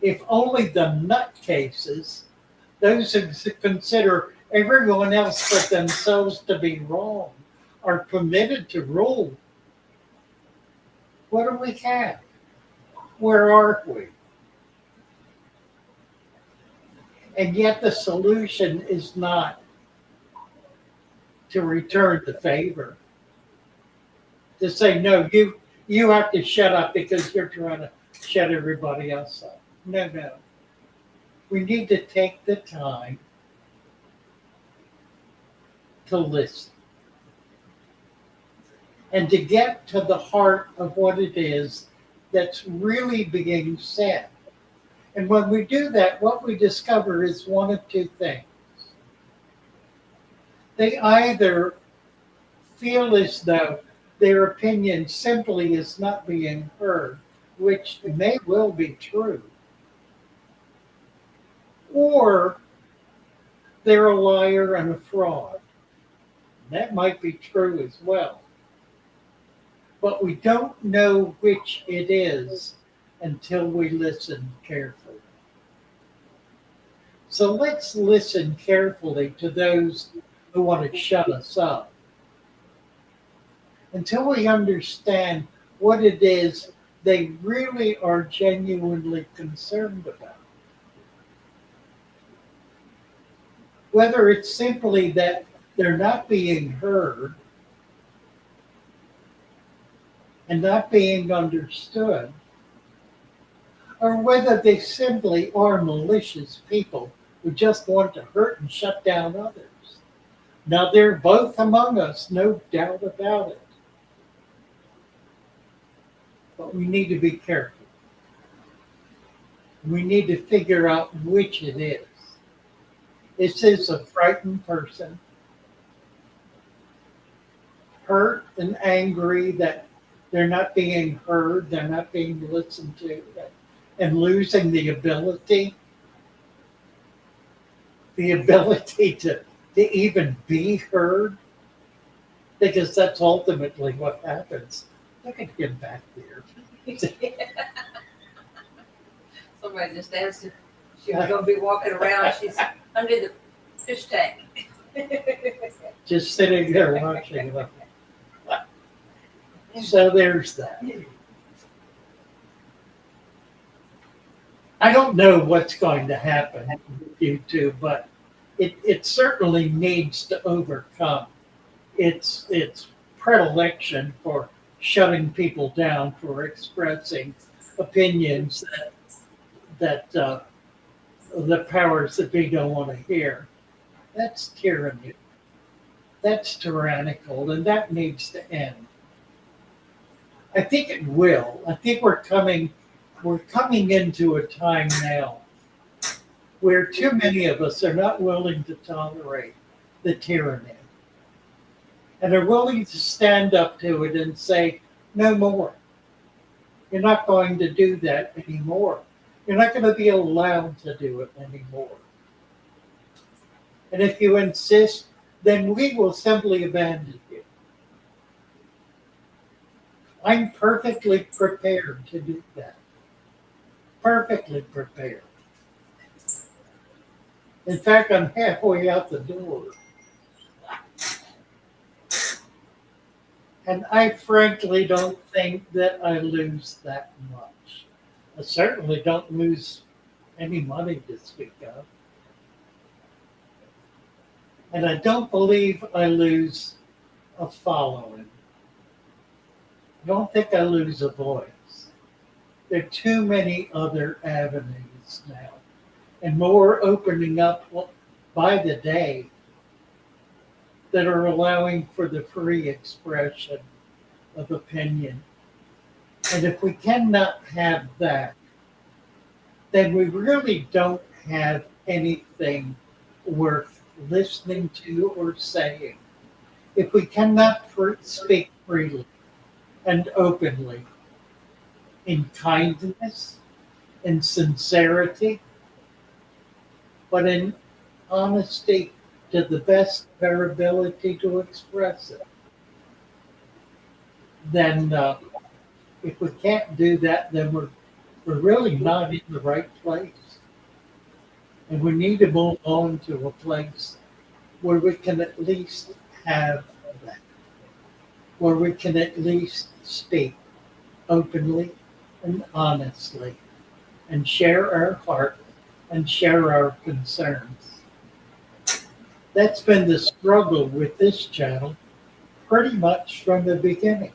If only the nutcases, those who consider everyone else but themselves to be wrong, are permitted to rule, what do we have? Where are we? And yet the solution is not to return the favor. To say, no, you have to shut up because you're trying to shut everybody else up. No. We need to take the time to listen and to get to the heart of what it is that's really being said. And when we do that, what we discover is one of two things. They either feel as though their opinion simply is not being heard, which may well be true, or they're a liar and a fraud. That might be true as well. but we don't know which it is until we listen carefully. So let's listen carefully to those who want to shut us up until we understand what it is they really are genuinely concerned about. Whether it's simply that they're not being heard and not being understood, or whether they simply are malicious people who just want to hurt and shut down others. Now, they're both among us, no doubt about it. But we need to be careful. We need to figure out which it is. Is this a frightened person, hurt and angry that they're not being heard, they're not being listened to, and losing the ability to even be heard? Because that's ultimately what happens. Look at him back there. Somebody just asked if she was going to be walking around. She's under the fish tank. Just sitting there watching them. So there's that. I don't know what's going to happen with YouTube, but it certainly needs to overcome its predilection for shutting people down for expressing opinions that the powers that be don't want to hear. That's tyranny. That's tyrannical, and that needs to end. I think it will. I think we're coming into a time now where too many of us are not willing to tolerate the tyranny and are willing to stand up to it and say, no more. You're not going to do that anymore. You're not going to be allowed to do it anymore. And if you insist, then we will simply abandon you. I'm perfectly prepared to do that. Perfectly prepared. In fact, I'm halfway out the door. And I frankly don't think that I lose that much. I certainly don't lose any money to speak of. And I don't believe I lose a following. I don't think I lose a voice. There are too many other avenues now, and more opening up by the day that are allowing for the free expression of opinion. And if we cannot have that, then we really don't have anything worth listening to or saying. If we cannot speak freely and openly, in kindness, in sincerity, but in honesty to the best of our ability to express it, then if we can't do that, then we're really not in the right place. And we need to move on to a place where we can at least have that, where we can at least speak openly and honestly and share our heart and share our concerns. That's been the struggle with this channel pretty much from the beginning,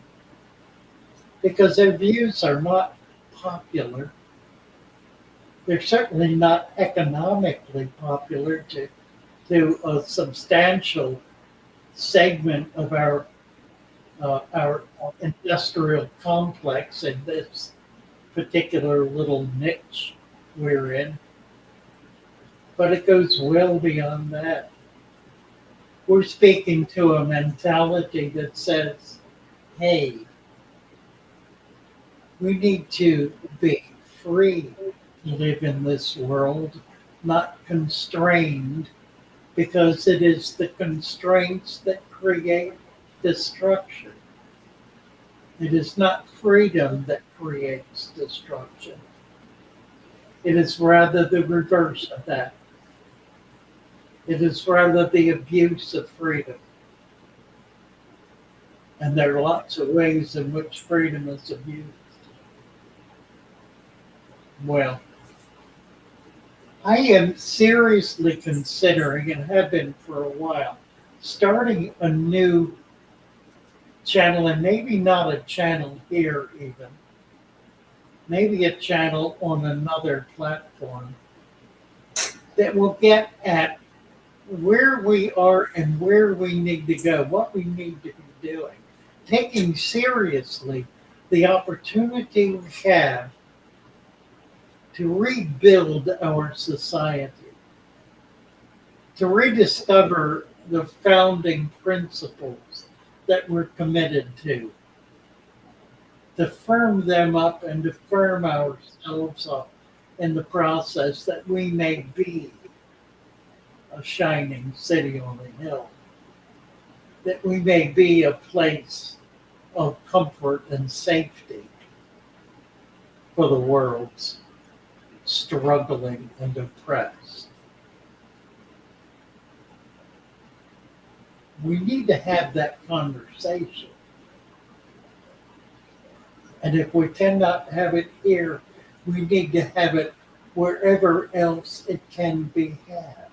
because their views are not popular. They're certainly not economically popular to a substantial segment of our industrial complex in this particular little niche we're in. But it goes well beyond that. We're speaking to a mentality that says, hey, we need to be free to live in this world, not constrained, because it is the constraints that create destruction. It is not freedom that creates destruction. It is rather the reverse of that. It is rather the abuse of freedom. And there are lots of ways in which freedom is abused. Well, I am seriously considering, and have been for a while, starting a new channel, and maybe not a channel here even, maybe a channel on another platform that will get at where we are and where we need to go, what we need to be doing, taking seriously the opportunity we have to rebuild our society, to rediscover the founding principles that we're committed to firm them up and to firm ourselves up in the process that we may be a shining city on a hill, that we may be a place of comfort and safety for the world's struggling and oppressed. We need to have that conversation. And if we cannot have it here, we need to have it wherever else it can be had.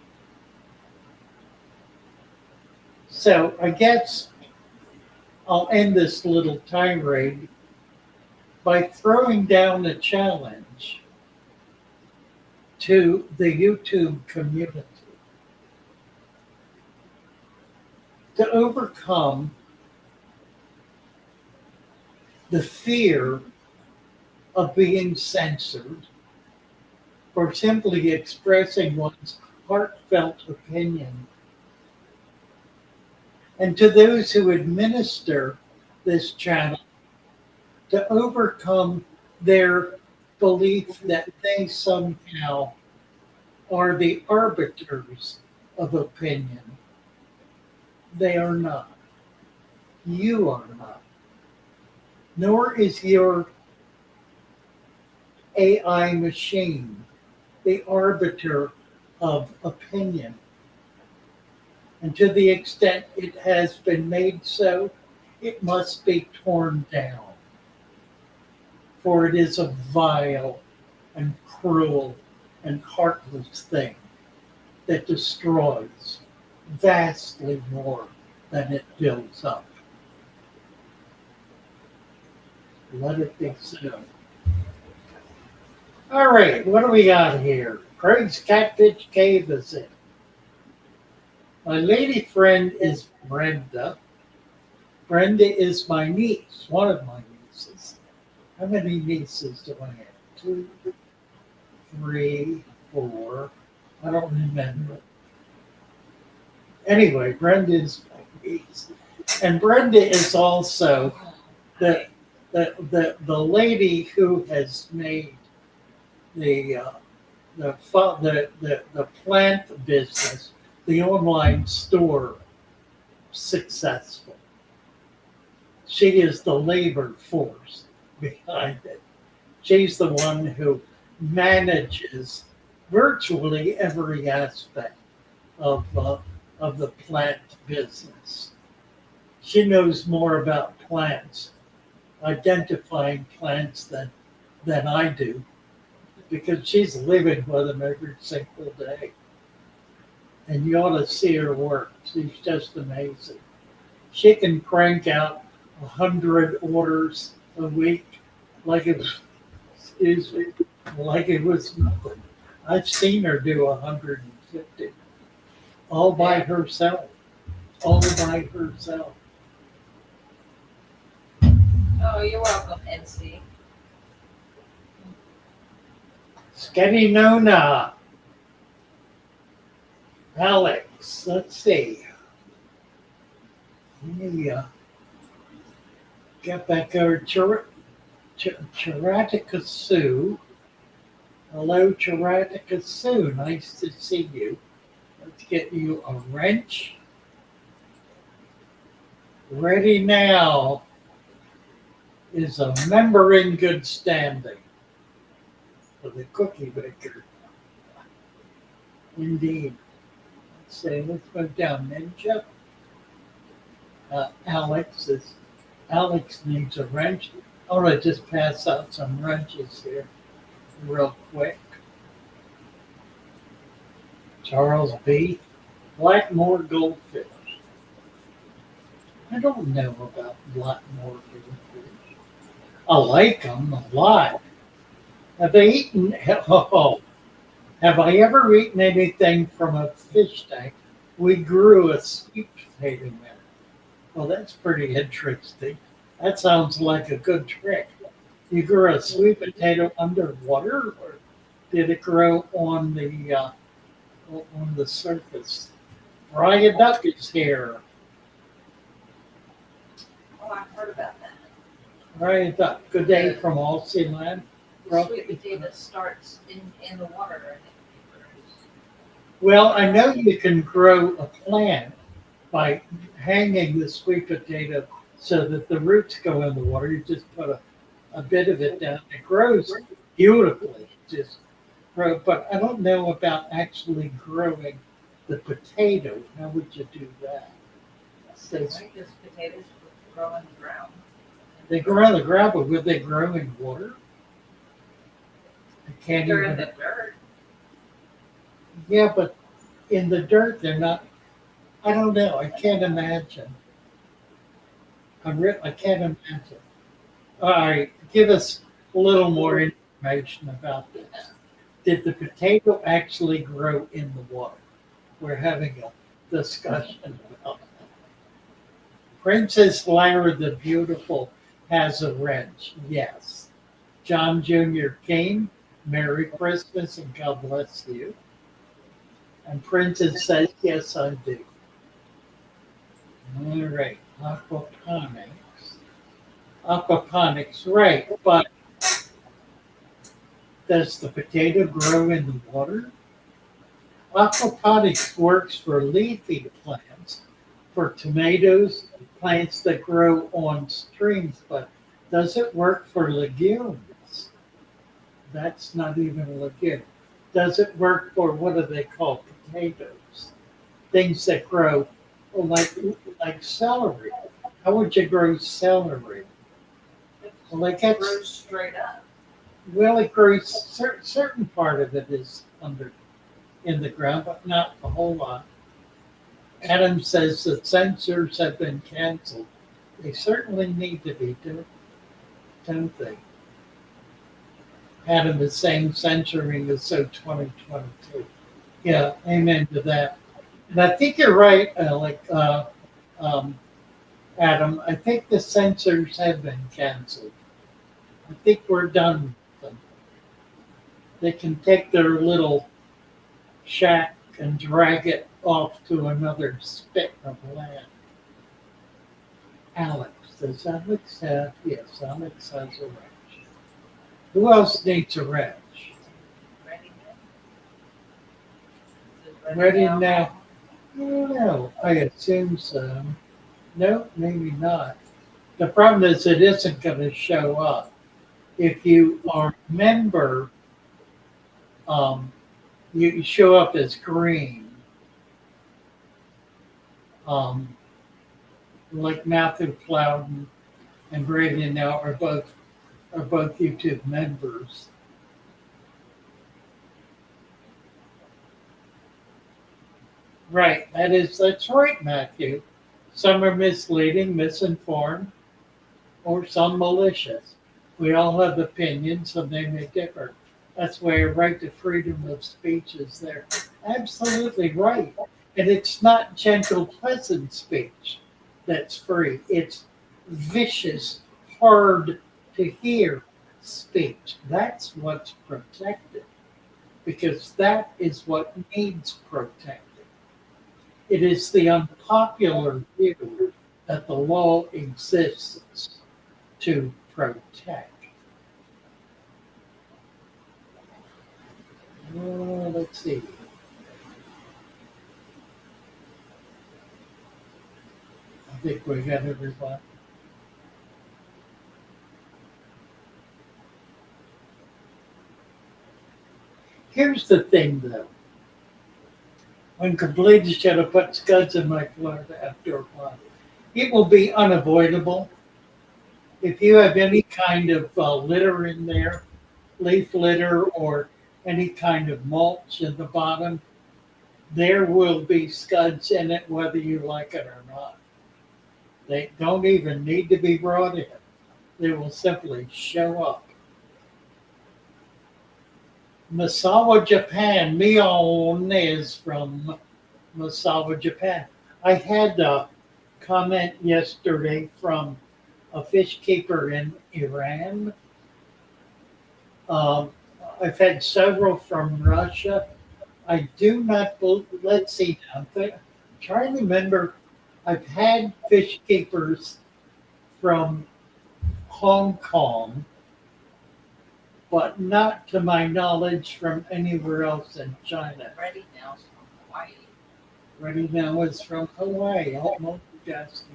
So I guess I'll end this little tirade by throwing down a challenge to the YouTube community to overcome the fear of being censored or simply expressing one's heartfelt opinion. And to those who administer this channel, to overcome their belief that they somehow are the arbiters of opinion. They are not. You are not. Nor is your AI machine the arbiter of opinion. And to the extent it has been made so, it must be torn down. For it is a vile and cruel and heartless thing that destroys vastly more than it builds up. Let it be so. All right, what do we got here? Craig's Catfish Cave is in. My lady friend is Brenda. Brenda is my niece, one of my nieces. How many nieces do I have? 2, 3, 4. I don't remember. Anyway, Brenda is my niece. And Brenda is also the lady who has made the plant business, the online store, successful. She is the labor force behind it. She's the one who manages virtually every aspect of the plant business. She knows more about plants, identifying plants than I do, because she's living with them every single day. And you ought to see her work. She's just amazing. She can crank out 100 orders a week like it was nothing. I've seen her do 150 all by herself. All by herself. Oh, you're welcome, NC. Sketty Nona. Alex, let's see. Let me get back over Charatica Sue. Hello, Charatica Sue. Nice to see you. Let's get you a wrench. Ready now. is a member in good standing for the cookie maker. Indeed. Let's see, let's move down. Ninja. Alex needs a wrench. I want to just pass out some wrenches here real quick. Charles B. Blackmore goldfish. I don't know about Blackmore goldfish. I like them a lot. Have they eaten? Oh, have I ever eaten anything from a fish tank? We grew a sweet potato in there. Well, that's pretty interesting. That sounds like a good trick. You grew a sweet potato underwater, or did it grow on the surface? Ryan Duck is here. Oh, I've heard about that. Ryan Duck, good day from Aussie land. The sweet potato starts in the water, I think. Well, I know you can grow a plant by hanging the sweet potato so that the roots go in the water. You just put a bit of it down. It grows beautifully. Just grow, but I don't know about actually growing the potato. How would you do that? I think those potatoes grow in the ground. They grow on the ground, but would they grow in water? I can't They're even. in the dirt. Yeah, but in the dirt, they're not. I don't know. I can't imagine. I can't imagine. All right, give us a little more information about this. Did the potato actually grow in the water? We're having a discussion about that. Princess Lara the Beautiful has a wrench. Yes. John Jr. King, Merry Christmas and God bless you. And Princess says, yes, I do. All right, aquaponics. Aquaponics, right, but does the potato grow in the water? Aquaponics works for leafy plants, for tomatoes, plants that grow on streams, but does it work for legumes? That's not even a legume. Does it work for what do they call potatoes? Things that grow like celery. How would you grow celery? Well, It grows straight up. well, it grows. Certain part of it is under in the ground, but not a whole lot. Adam says that sensors have been canceled. They certainly need to be, don't they? Adam is saying censoring is so 2022. Yeah, amen to that. And I think you're right, um, Adam. I think the censors have been canceled. I think we're done with them. They can take their little shack and drag it off to another spit of land. Alex, does Alex have? Yes, Alex has a wrench. Who else needs a wrench? Ready Ready now? No, I assume so. No, maybe not. The problem is it isn't going to show up. If you are a member, um, you show up as green. Um, like Matthew Plowden and Brady now are both YouTube members. Right, that's right, Matthew. Some are misleading, misinformed, or some malicious. We all have opinions, and they may differ. That's why a right to freedom of speech is there. Absolutely right. And it's not gentle, pleasant speech that's free. It's vicious, hard to hear speech. That's what's protected because that is what needs protected. It is the unpopular view that the law exists to protect. Let's see. I think we got everybody. Here's the thing, though. When completed, should have put scuds in my Florida outdoor pond. It will be unavoidable. If you have any kind of litter in there, leaf litter or any kind of mulch in the bottom, there will be scuds in it whether you like it or not. They don't even need to be brought in. They will simply show up. Misawa, Japan. Mion is from Misawa, Japan. I had a comment yesterday from a fish keeper in Iran. Um, I've had several from Russia. I do not believe, let's see now. Trying to remember, I've had fish keepers from Hong Kong, but not to my knowledge from anywhere else in China. Ready now from Hawaii. Ready now is from Hawaii, almost just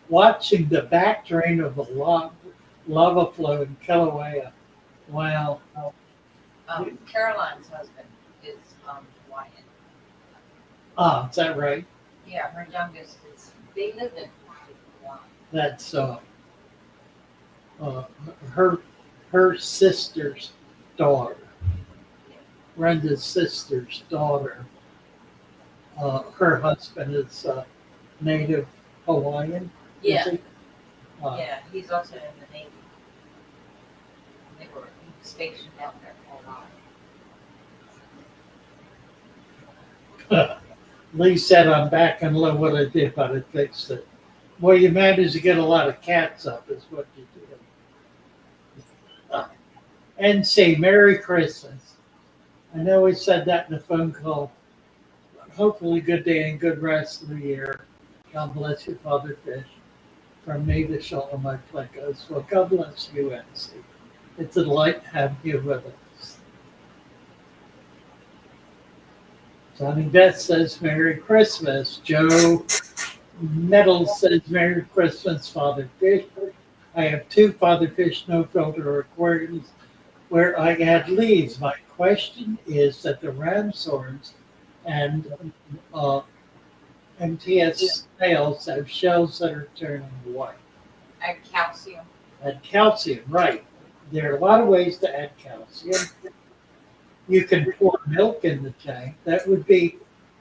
watching the back drain of the lava flow in Kilauea. Wow. Caroline's husband is Hawaiian. Ah, is that right? Yeah, her youngest is. They live in Hawaii. That's her sister's daughter, Brenda's sister's daughter. Her husband is native Hawaiian. Yeah. Is he? Yeah, he's also in the Navy. They were stationed out there for a while. Lee said, "I'm back and look what I did, but I fixed it." Well, you managed to get a lot of cats up, is what you did. And say Merry Christmas. I know we said that in the phone call. Hopefully, good day and good rest of the year. God bless you, Father Fish. From me to Shalom, my Plecos. Well, God bless you, NC. It's a delight to have you with us. Johnny Beth says Merry Christmas. Joe Nettles says Merry Christmas, Father Fish. I have 2 Father Fish no filter aquariums where I add leaves. My question is that the ram's horns and MTS snails have shells that are turning white. And calcium. Add calcium, right. There are a lot of ways to add calcium. You can pour milk in the tank. That would be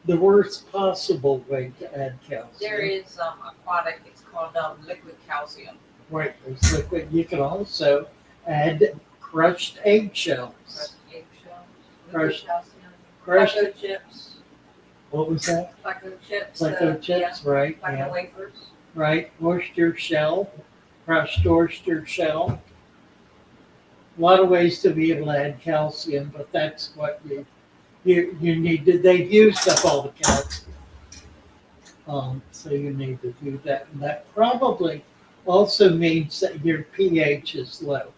the worst possible way to add calcium. There is aquatic, it's called liquid calcium. Right, there's liquid. You can also add crushed eggshells. Crushed eggshells. Crushed- calcium. crushed- Placo chips. What was that? Placo chips. Placo chips, right? Placo Yeah. wafers. Right, oyster shell, crushed oyster shell. A lot of ways to be able to add calcium, but that's what you need to. They've used up all the calcium, so you need to do that. And that probably also means that your pH is low,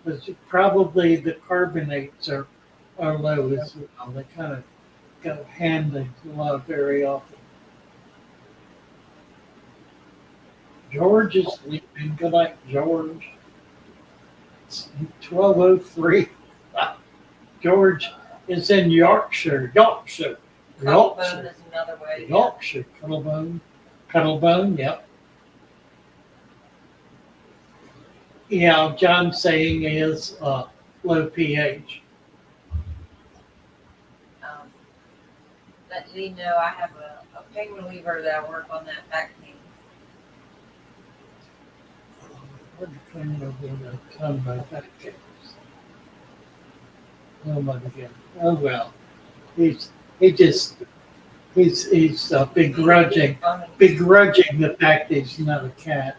because probably the carbonates are low as well. They kind of go hand in glove very often. George is sleeping. Good night, George. It's 12:03. George is in Yorkshire. Yorkshire. Collarbone is another way. Yorkshire. Cuttlebone. Cuttlebone, yep. Yeah, John's saying is low pH. Let Lee know I have a pain reliever that I work on that back pain. What kind of come by that case? Oh my God. Oh well. He's begrudging the fact that he's not a cat.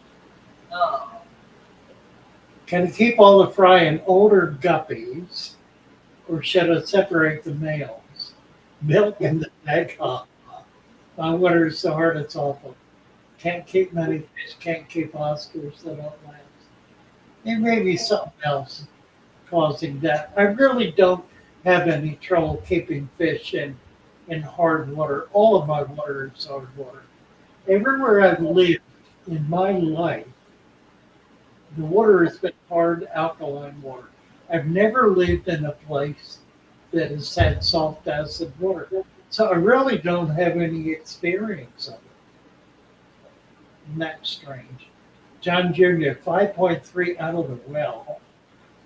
Oh. Can I keep all the fry and older guppies, or should I separate the males? Milk in the egg. My water is so hard it's awful. Can't keep many fish. Can't keep Oscars that don't last. There may be something else causing that. I really don't have any trouble keeping fish in hard water. All of my water is hard water. Everywhere I've lived in my life, the water has been hard alkaline water. I've never lived in a place that has had soft acid water. So I really don't have any experience of it. Isn't that strange? John Jr., 5.3 out of the well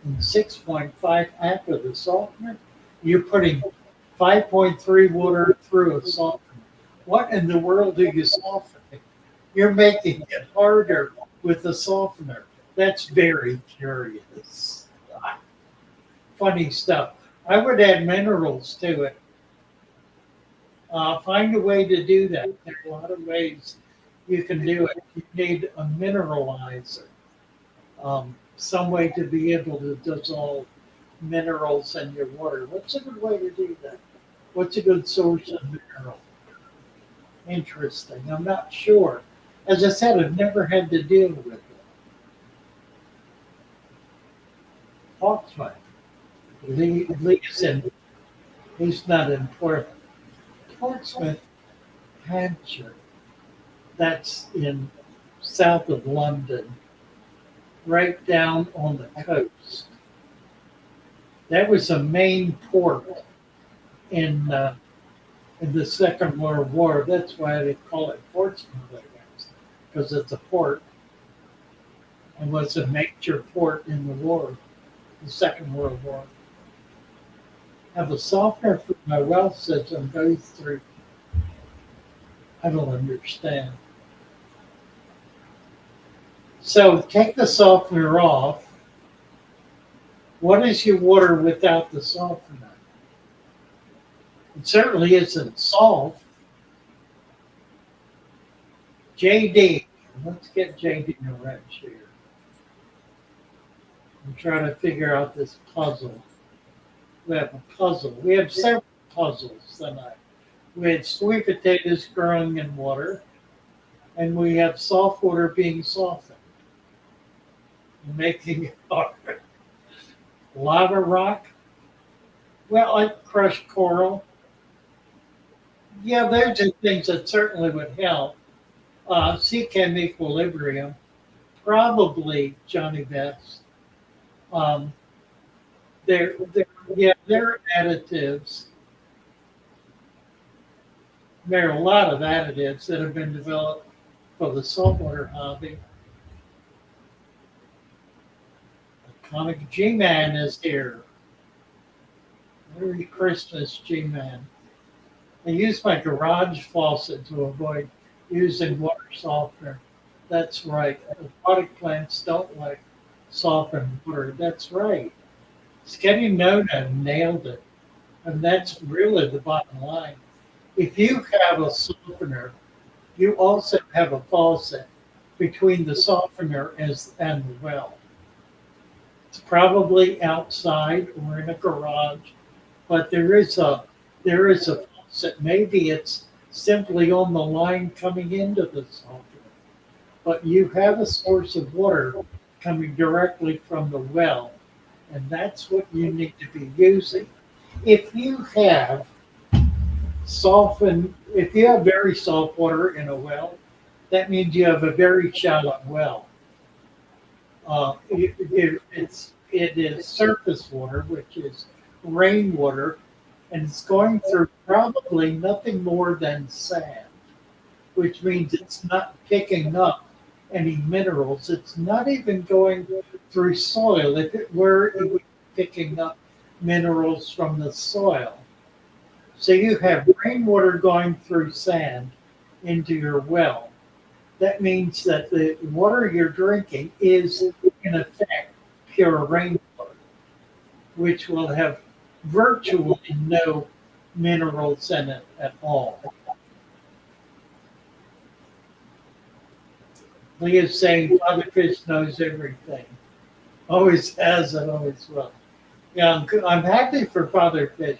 and 6.5 after the softener. You're putting 5.3 water through a softener. What in the world do you soften? You're making it harder with a softener. That's very curious. Funny stuff. I would add minerals to it. Find a way to do that. There are a lot of ways you can do it. You need a mineralizer, some way to be able to dissolve minerals in your water. What's a good way to do that? What's a good source of mineral? Interesting. I'm not sure. As I said, I've never had to deal with it. Foxwell. Lee said he's not important. Portsmouth, Hampshire. That's in south of London, right down on the coast. That was a main port in the Second World War. That's why they call it Portsmouth, I guess, because it's a port and was a major port in the war, the Second World War. Have a softener for my well system goes through. I don't understand. So take the softener off. What is your water without the softener? It certainly isn't salt. JD, let's get JD in a wrench here. I'm trying to figure out this puzzle. We have a puzzle. We have several puzzles tonight. We had sweet potatoes growing in water, and we have soft water being softened, making it hard. Lava rock, well, like crushed coral. Yeah, those are things that certainly would help. Sea chem equilibrium, probably Johnny Best. Um, they're additives. There are a lot of additives that have been developed for the saltwater hobby. Comic G-Man is here. Merry Christmas, G-Man. I use my garage faucet to avoid using water softener. That's right. Aquatic plants don't like softened water. That's right. Sketty Nona nailed it. And that's really the bottom line. If you have a softener, you also have a faucet between the softener and the well. It's probably outside or in a garage, but there is a faucet. Maybe it's simply on the line coming into the softener, but you have a source of water coming directly from the well, and that's what you need to be using. If you have if you have very soft water in a well, that means you have a very shallow well. It is surface water, which is rainwater, and it's going through probably nothing more than sand, which means it's not picking up any minerals. It's not even going through soil. If it were, it would be picking up minerals from the soil. So you have rainwater going through sand into your well. That means that the water you're drinking is, in effect, pure rainwater, which will have virtually no minerals in it at all. Leah's saying Father Fish knows everything. Always has and always will. Yeah, I'm happy for Father Fish.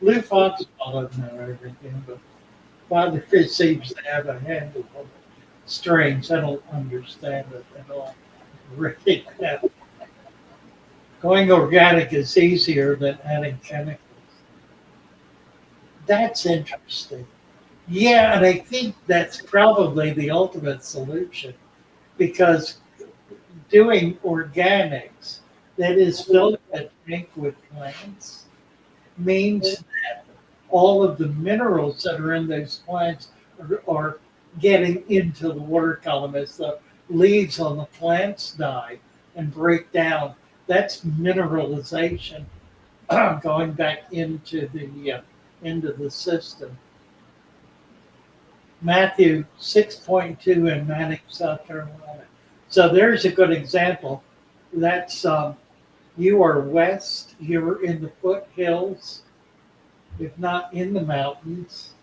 Louis Foxwell doesn't know everything, but Father Fish seems to have a handle on it. Strange. I don't understand it at all. Really. Going organic is easier than adding chemicals. That's interesting. Yeah, and I think that's probably the ultimate solution because doing organics, that is filling a tank with plants, means that all of the minerals that are in those plants are getting into the water column as the leaves on the plants die and break down. That's mineralization going back into the system. Matthew 6.2 in Manning, South Carolina. So there's a good example. That's you are west, you're in the foothills, if not in the mountains.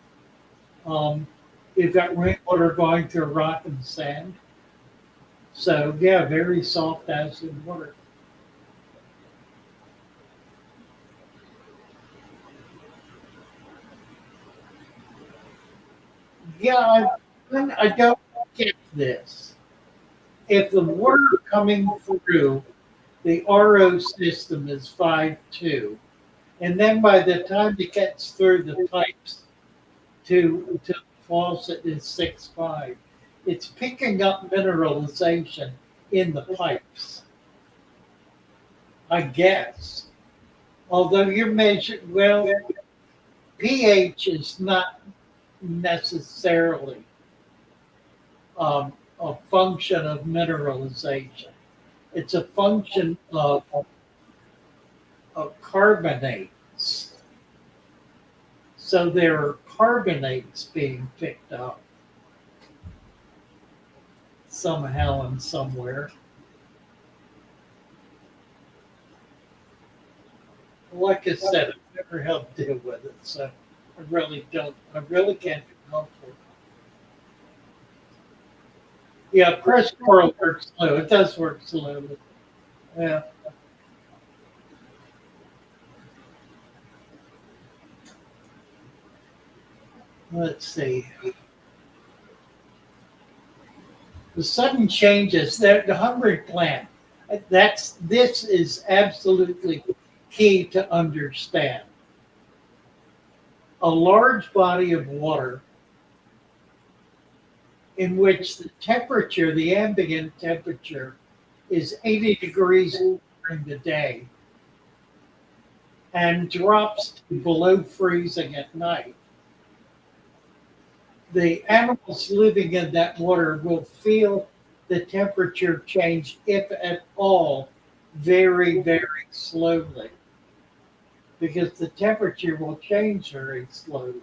You've got rainwater going through rock and sand. So yeah, very soft acid water. Yeah, I don't get this. If the water coming through the RO system is 5.2, and then by the time it gets through the pipes to the faucet is 6.5, it's picking up mineralization in the pipes, I guess. Although you're measuring, well, pH is not necessarily a function of mineralization. It's a function of carbonates. So there are carbonates being picked up somehow and somewhere. Like I said, I've never helped deal with it, so I really can't be helpful. Yeah, press coral works slow. It does work slowly. Yeah. Let's see. The sudden changes, the humming plant. This is absolutely key to understand. A large body of water in which the temperature, the ambient temperature, is 80 degrees during the day and drops to below freezing at night. The animals living in that water will feel the temperature change, if at all, very, very slowly, because the temperature will change very slowly.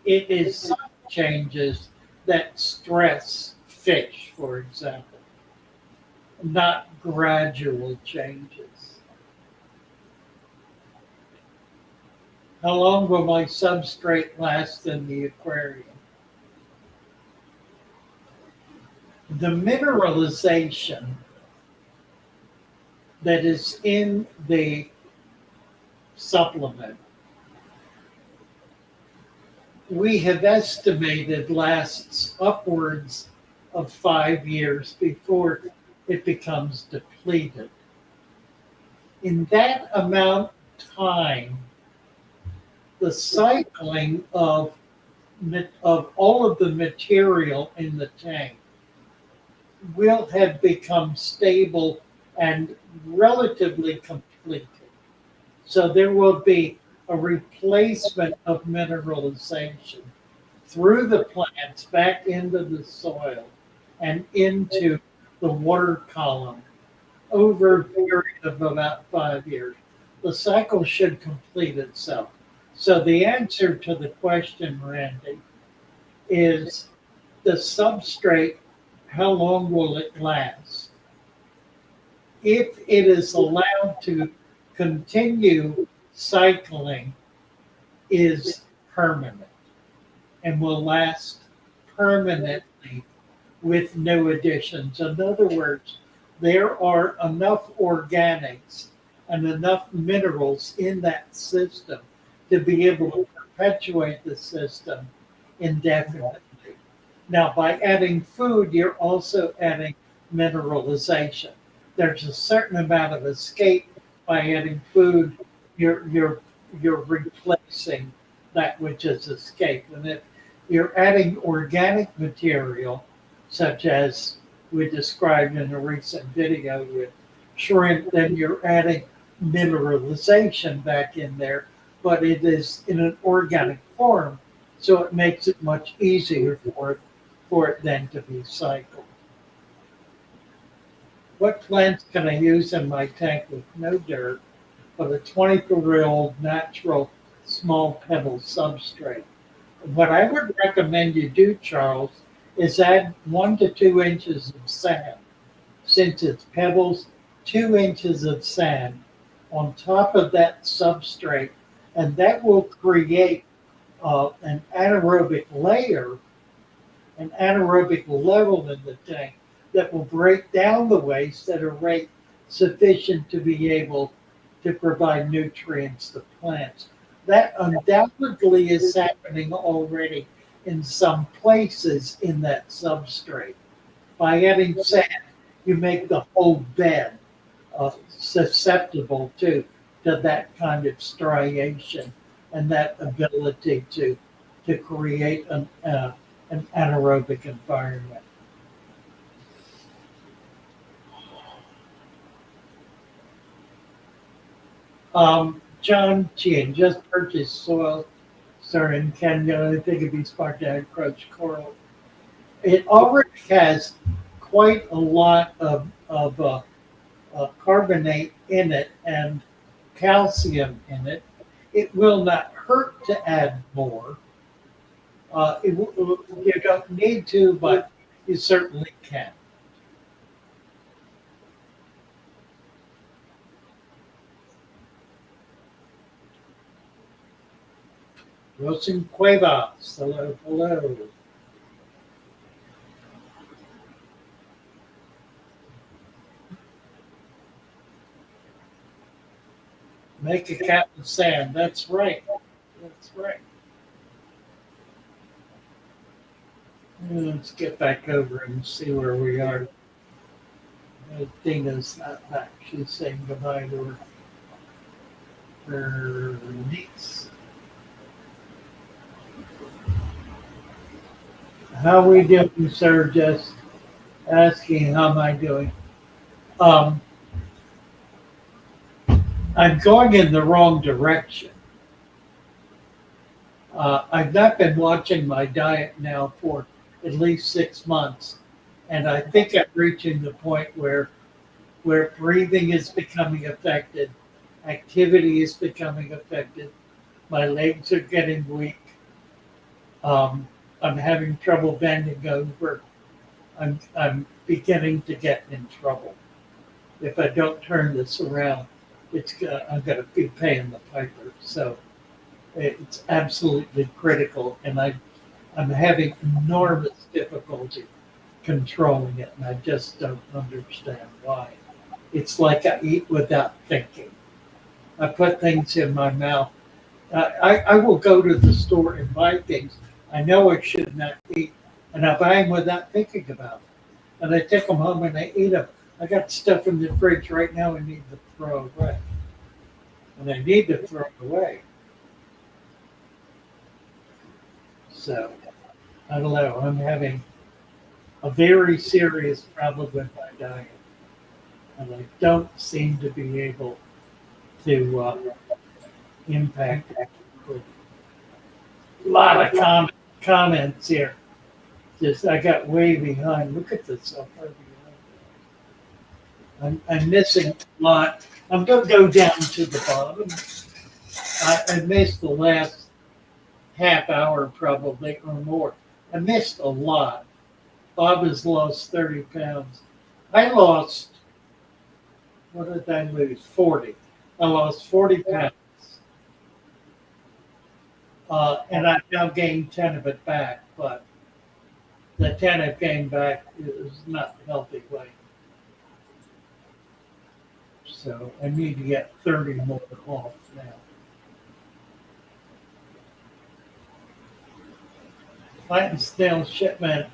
It is some changes that stress fish, for example, not gradual changes. How long will my substrate last in the aquarium? The mineralization that is in the supplement, we have estimated lasts upwards of 5 years before it becomes depleted. In that amount of time, the cycling of all of the material in the tank will have become stable and relatively completed. So there will be a replacement of mineralization through the plants back into the soil and into the water column over a period of about 5 years. The cycle should complete itself. So the answer to the question, Randy, is the substrate, how long will it last? If it is allowed to continue cycling, is permanent and will last permanently with no additions. In other words, there are enough organics and enough minerals in that system to be able to perpetuate the system indefinitely. Now, by adding food, you're also adding mineralization. There's a certain amount of escape by adding food. You're replacing that which is escape. And if you're adding organic material, such as we described in a recent video with shrimp, then you're adding mineralization back in there, but it is in an organic form, so it makes it much easier for it then to be cycled. What plants can I use in my tank with no dirt, but a 24-year-old natural small pebble substrate? What I would recommend you do, Charles, is add 1 to 2 inches of sand. Since it's pebbles, 2 inches of sand on top of that substrate, and that will create an anaerobic layer, an anaerobic level in the tank that will break down the waste at a rate sufficient to be able to provide nutrients to plants. That undoubtedly is happening already in some places in that substrate. By adding sand, you make the whole bed susceptible to that kind of striation and that ability to create an anaerobic environment. John Chien just purchased soil, sir, in Kenya. I think it'd be smart to encroach coral. It already has quite a lot of carbonate in it and calcium in it. It will not hurt to add more. You don't need to, but you certainly can. Wilson Cuevas, hello, hello. Make a cat with sand. That's right. That's right. Let's get back over and see where we are. Dina's not back. She's saying goodbye to her niece. How we doing, sir? Just asking how am I doing. Um, I'm going in the wrong direction. I've not been watching my diet now for at least 6 months, and I think I'm reaching the point where breathing is becoming affected, activity is becoming affected, my legs are getting weak. I'm having trouble bending over. I'm beginning to get in trouble. If I don't turn this around, I'm going to be paying the piper. So it's absolutely critical, and I'm having enormous difficulty controlling it, and I just don't understand why. It's like I eat without thinking. I put things in my mouth. I will go to the store and buy things I know I should not eat, and I buy them without thinking about it. And I take them home and I eat them. I got stuff in the fridge right now I need to throw away. And I need to throw it away. So, I don't know. I'm having a very serious problem with my diet. And I don't seem to be able to impact it. A lot of comments here. Just I got way behind. Look at this. How far behind. I'm missing a lot. I'm going to go down to the bottom. I missed the last half hour probably or more. I missed a lot. Bob has lost 30 pounds. I lost, what did I lose? 40. I lost 40 pounds. And I've now gained 10 of it back, but the 10 I've gained back is not healthy weight. So I need to get 30 more off now. Plant and snail shipment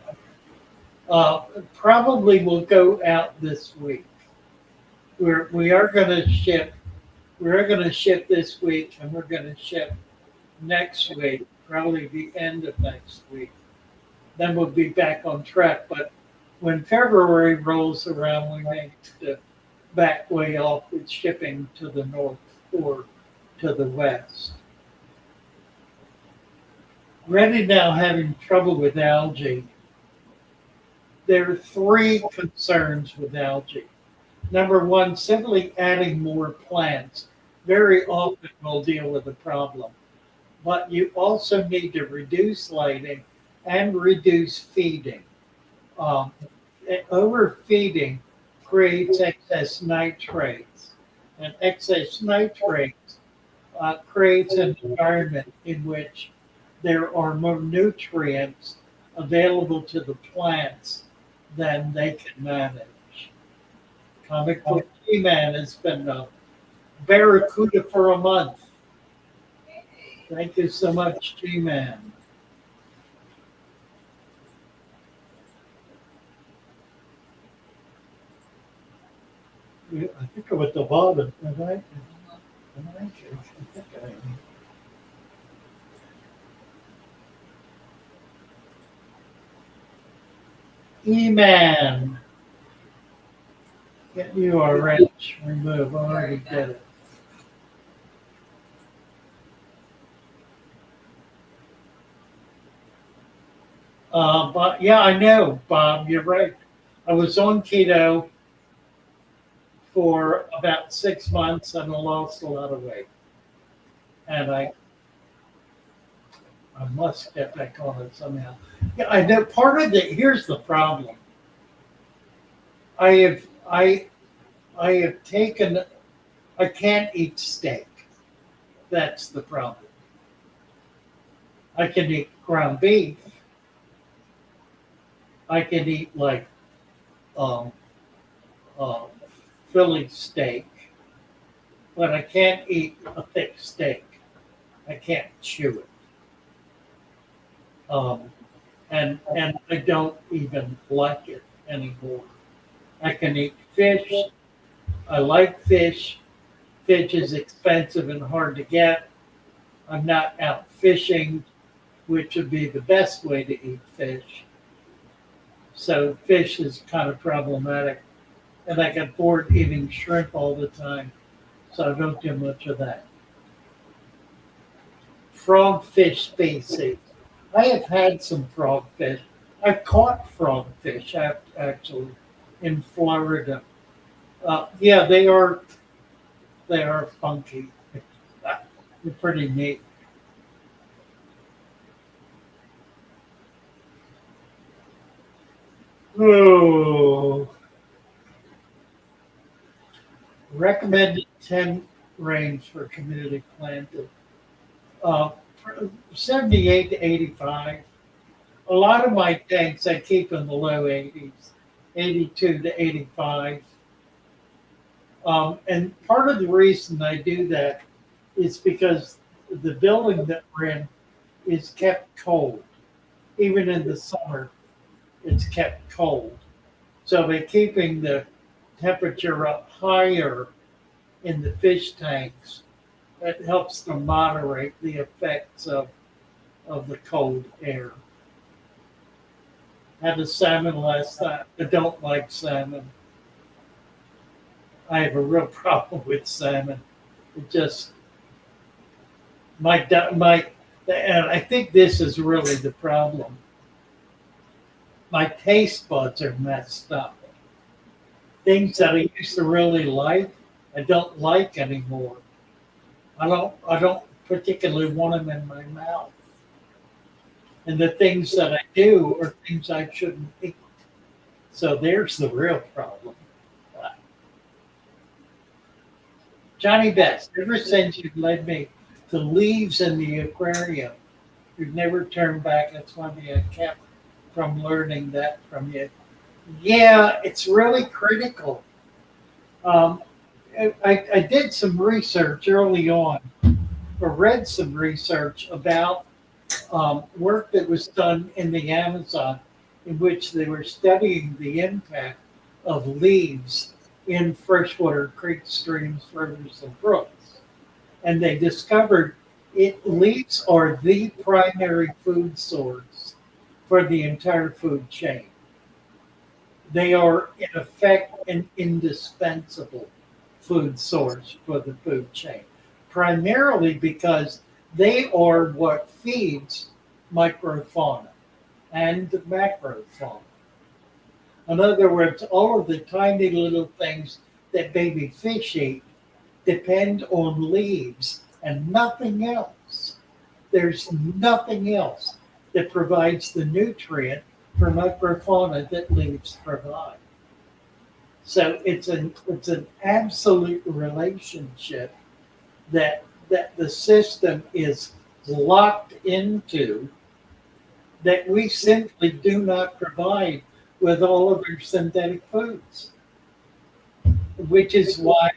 probably will go out this week. We are going to ship. We're going to ship this week, and we're going to ship next week, probably the end of next week. Then we'll be back on track. But when February rolls around, we may have to back way off with shipping to the north or to the west. Ready now having trouble with algae. There are three concerns with algae. Number one, simply adding more plants very often will deal with the problem. But you also need to reduce lighting and reduce feeding. Um, Overfeeding creates excess nitrates, and excess nitrates creates an environment in which there are more nutrients available to the plants than they can manage. Comic Book G-Man has been a barracuda for a month. Thank you so much, G-Man. I think I'm at the bottom, am I? I think I am. E-Man. Get you a wrench. Remove. I already did it. But yeah, I know, Bob. You're right. I was on keto for about 6 months and I lost a lot of weight. And I must get back on it somehow. Yeah, I know part of it. Here's the problem. I have I I have taken. I can't eat steak. That's the problem. I can eat ground beef. I can eat like um, uh, Philly steak, but I can't eat a thick steak. I can't chew it. Um, and I don't even like it anymore. I can eat fish. I like fish. Fish is expensive and hard to get. I'm not out fishing, which would be the best way to eat fish. So fish is kind of problematic. And I get bored eating shrimp all the time. So I don't do much of that. Frogfish species. I have had some frogfish. I caught frogfish actually in Florida. Yeah, they are funky. They're pretty neat. Oh, recommended 10 range for community planted. Uh, 78 to 85. A lot of my tanks I keep in the low 80s, 82 to 85. And part of the reason I do that is because the building that we're in is kept cold. Even in the summer, it's kept cold. So by keeping the temperature up higher in the fish tanks, it helps to moderate the effects of the cold air. Had a salmon last night. I don't like salmon. I have a real problem with salmon. It just my and I think this is really the problem. My taste buds are messed up. Things that I used to really like, I don't like anymore. I don't particularly want them in my mouth. And the things that I do are things I shouldn't eat. So there's the real problem. Johnny Best, ever since you led me to leaves in the aquarium, you've never turned back. That's one thing I kept from learning that from you. Yeah, it's really critical. Um, I did some research early on, or read some research about work that was done in the Amazon, in which they were studying the impact of leaves in freshwater creeks, streams, rivers, and brooks. And they discovered leaves are the primary food source for the entire food chain. They are, in effect, an indispensable food source for the food chain, primarily because they are what feeds microfauna and macrofauna. In other words, all of the tiny little things that baby fish eat depend on leaves and nothing else. There's nothing else that provides the nutrient for microfauna that leaves provide. So it's an absolute relationship that the system is locked into that we simply do not provide with all of our synthetic foods, which is why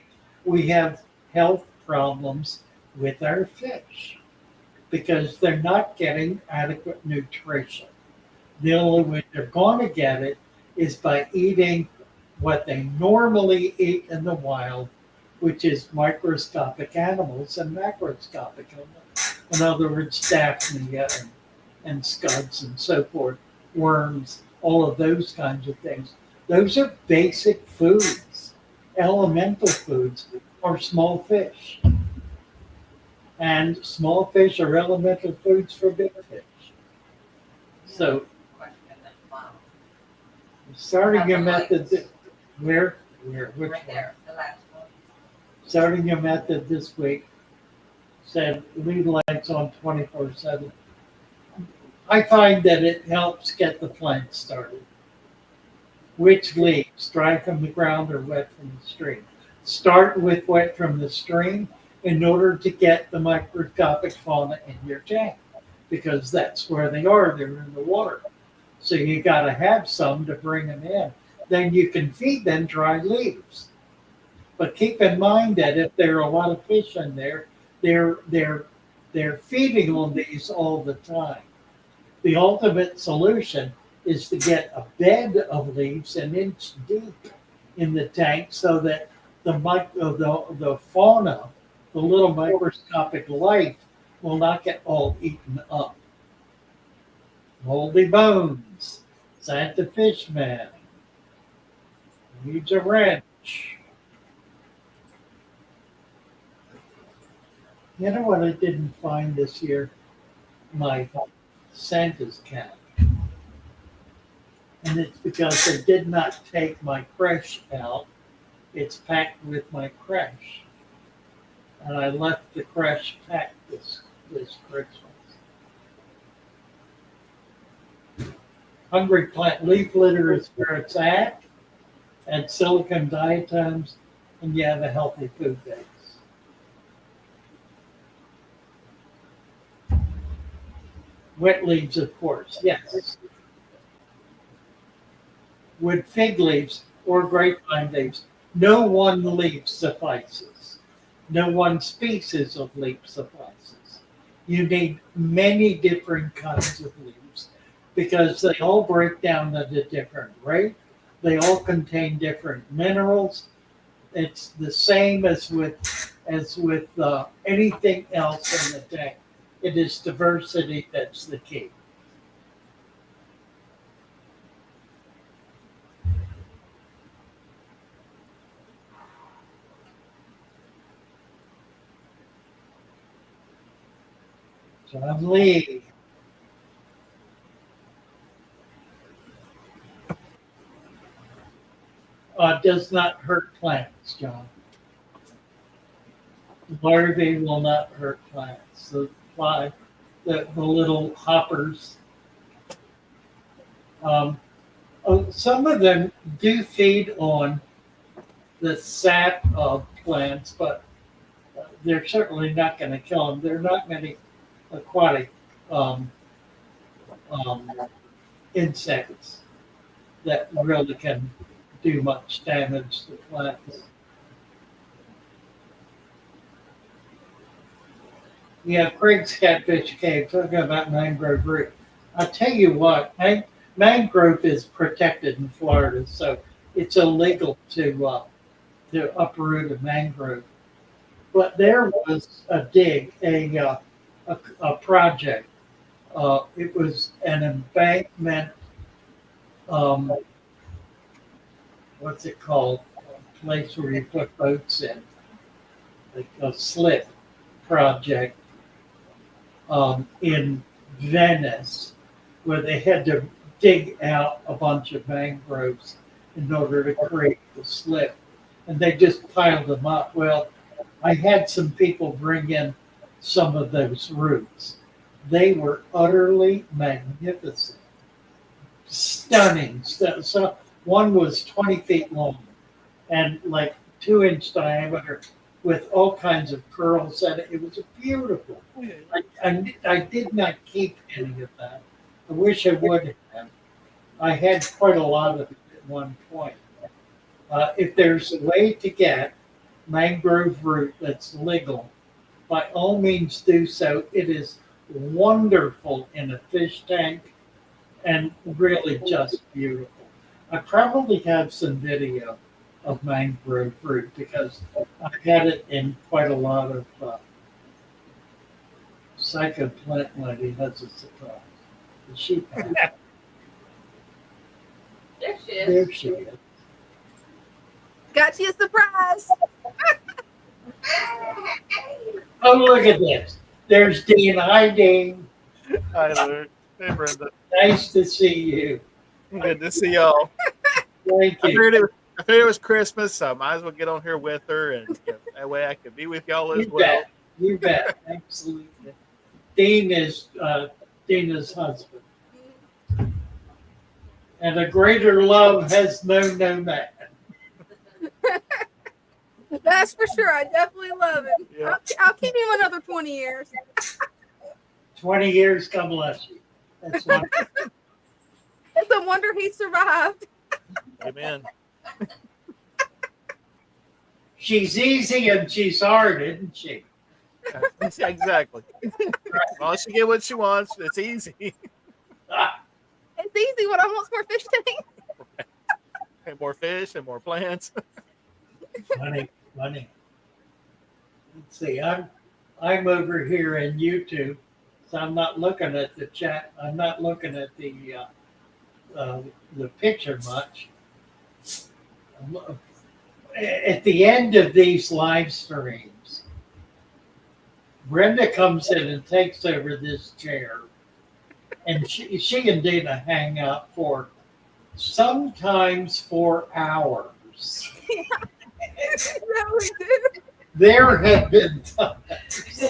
we have health problems with our fish because they're not getting adequate nutrition. The only way they're going to get it is by eating what they normally eat in the wild, which is microscopic animals and macroscopic animals. In other words, daphnia and scuds and so forth, worms, all of those kinds of things. Those are basic foods, elemental foods for small fish. And small fish are elemental foods for big fish. So starting your method, which Right there, the last one. starting your method this week said leave lights on 24/7. I find that it helps get the plant started. Which leaves, dry from the ground or wet from the stream? Start with wet from the stream in order to get the microscopic fauna in your tank because that's where they are. They're in the water. So you got to have some to bring them in. Then you can feed them dry leaves. But keep in mind that if there are a lot of fish in there, they're feeding on these all the time. The ultimate solution is to get a bed of leaves an inch deep in the tank so that the fauna, the little microscopic life, will not get all eaten up. Moldy bones, Santa Fish Man, needs a wrench. You know what I didn't find this year? My Santa's cap. And it's because I did not take my creche out. It's packed with my creche. And I left the creche packed this Christmas. Hungry plant leaf litter is where it's at. Add silicon diatoms, and you have a healthy food base. Wet leaves, of course, yes. With fig leaves or grapevine leaves, no one leaf suffices. No one species of leaf suffices. You need many different kinds of leaves because they all break down at a different rate. They all contain different minerals. It's the same as with anything else in the tank. It is diversity that's the key. John Lee. Does not hurt plants, John. Larvae will not hurt plants. The little hoppers. Some of them do feed on the sap of plants, but they're certainly not going to kill them. There are not many aquatic um, um, insects that really can do much damage to plants. Yeah, Craig's Catfish Cave talking about mangrove root. I tell you what, mangrove is protected in Florida, so it's illegal to uproot a mangrove. But there was a dig, a project. It was an embankment um, what's it called? A place where you put boats in, like a slip project in Venice, where they had to dig out a bunch of mangroves in order to create the slip, and they just piled them up. Well, I had some people bring in some of those roots. They were utterly magnificent, stunning. So one was 20 feet long and like 2-inch diameter with all kinds of curls in it. It was beautiful. I did not keep any of that. I wish I would have. I had quite a lot of it at one point. If there's a way to get mangrove root that's legal, by all means do so. It is wonderful in a fish tank and really just beautiful. I probably have some video of mangrove root because I've had it in quite a lot of Psycho Plant Lady has a surprise. Is she back? There she is. There she is. Got you a surprise. Oh, look at this. There's Dean. Hi, Dean. Hi, Luke. Hey, Brenda. Nice to see you. Good to see y'all. Thank I you. figured it was Christmas, so I might as well get on here with her, and that way I could be with y'all as You well. bet. You bet. Absolutely. Dean is Dina's husband. And a greater love has known no man. That's for sure. I definitely love him. Yeah. I'll keep him another 20 years. 20 years, God bless you. That's what. It's a wonder he survived. Amen. She's easy and she's hard, isn't she? Exactly. Once she get what she wants, it's easy. It's easy. What I want more fish tank. And more fish and more plants. Money. Let's see. I'm over here in YouTube, so I'm not looking at the chat. I'm not looking at the picture much. At the end of these live streams, Brenda comes in and takes over this chair, and she and Dina hang out for sometimes 4 hours. Yeah, we do. There have been times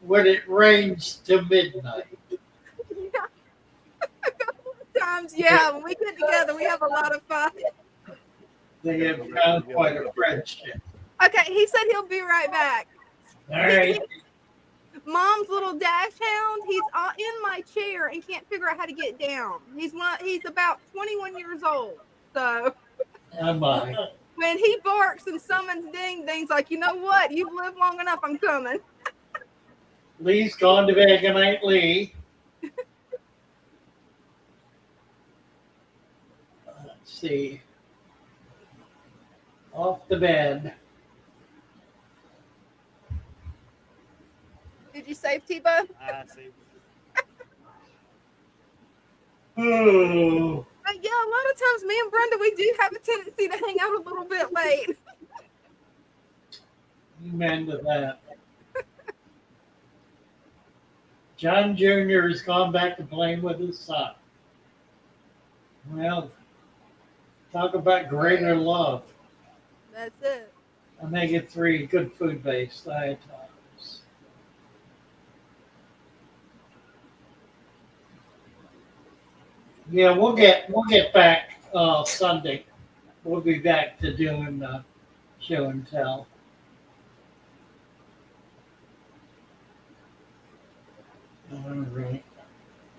when it ranged to midnight. Yeah. A couple of times, yeah. When we get together, we have a lot of fun. They have found quite a friendship. Okay, he said he'll be right back. All right. Mom's little dash hound. He's in my chair and can't figure out how to get down. He's about 21 years old. So Am I? when he barks and summons ding ding's like, you know what? You've lived long enough. I'm coming. Lee's gone to bed. Good night, Lee. Let's see. Off the bed. Did you save T-Bone? I see. Oh. Yeah, a lot of times me and Brenda, we do have a tendency to hang out a little bit late. Amen to that. John Jr. has gone back to playing with his son. Well, talk about greater love. That's it. Omega-3 good food-based diatoms. Yeah, we'll get back Sunday. We'll be back to doing show and tell. All right.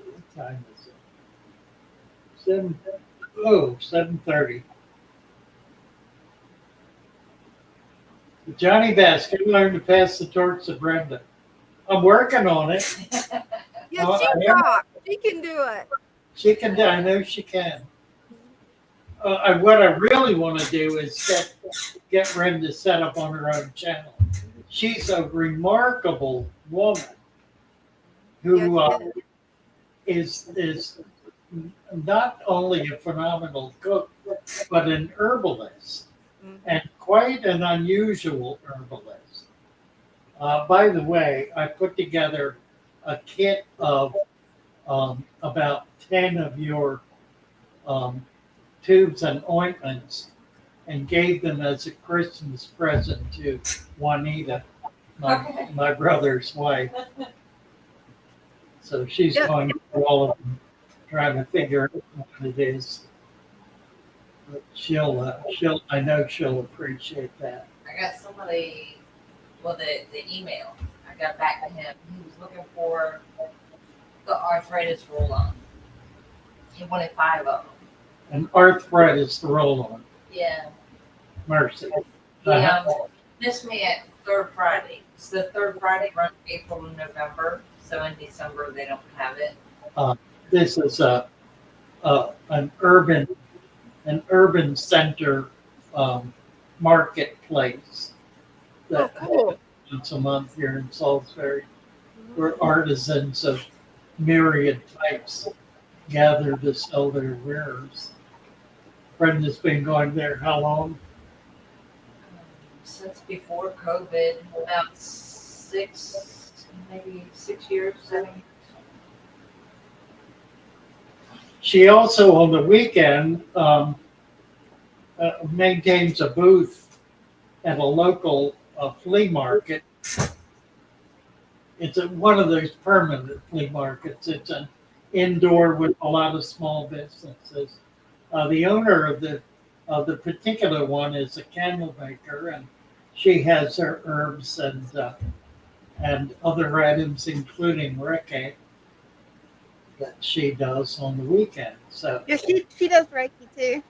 What time is it? 7:30. Johnny Bass, can you learn to pass the torch to Brenda? I'm working on it. Yeah, she rocks. She can do it. She can do. I know she can. What I really want to do is get Brenda set up on her own channel. She's a remarkable woman who is not only a phenomenal cook, but an herbalist, Mhm. and quite an unusual herbalist. By the way, I put together a kit of about 10 of your um, tubes and ointments and gave them as a Christmas present to Juanita, my brother's wife. So she's Yep. going through all of them, trying to figure out what it is. But I know she'll appreciate that. I got somebody, well, the email, I got back to him. He was looking for the arthritis roll on. He wanted 5 of them. And arthritis roll on. Yeah. Mercy. He missed me at third Friday. It's the third Friday run April and November. So in December they don't have it. This is an urban center marketplace that cool. once a month here in Salisbury, where artisans of myriad types gather to sell their wares. Brenda's been going there how long? Since before COVID, about maybe 6 years, 7 years. She also, on the weekend, maintains a booth at a local flea market. It's one of those permanent flea markets. It's an indoor with a lot of small businesses. The owner of the particular one is a candle maker, and she has her herbs and other items, including Reiki, that she does on the weekend. So Yeah, she does Reiki too.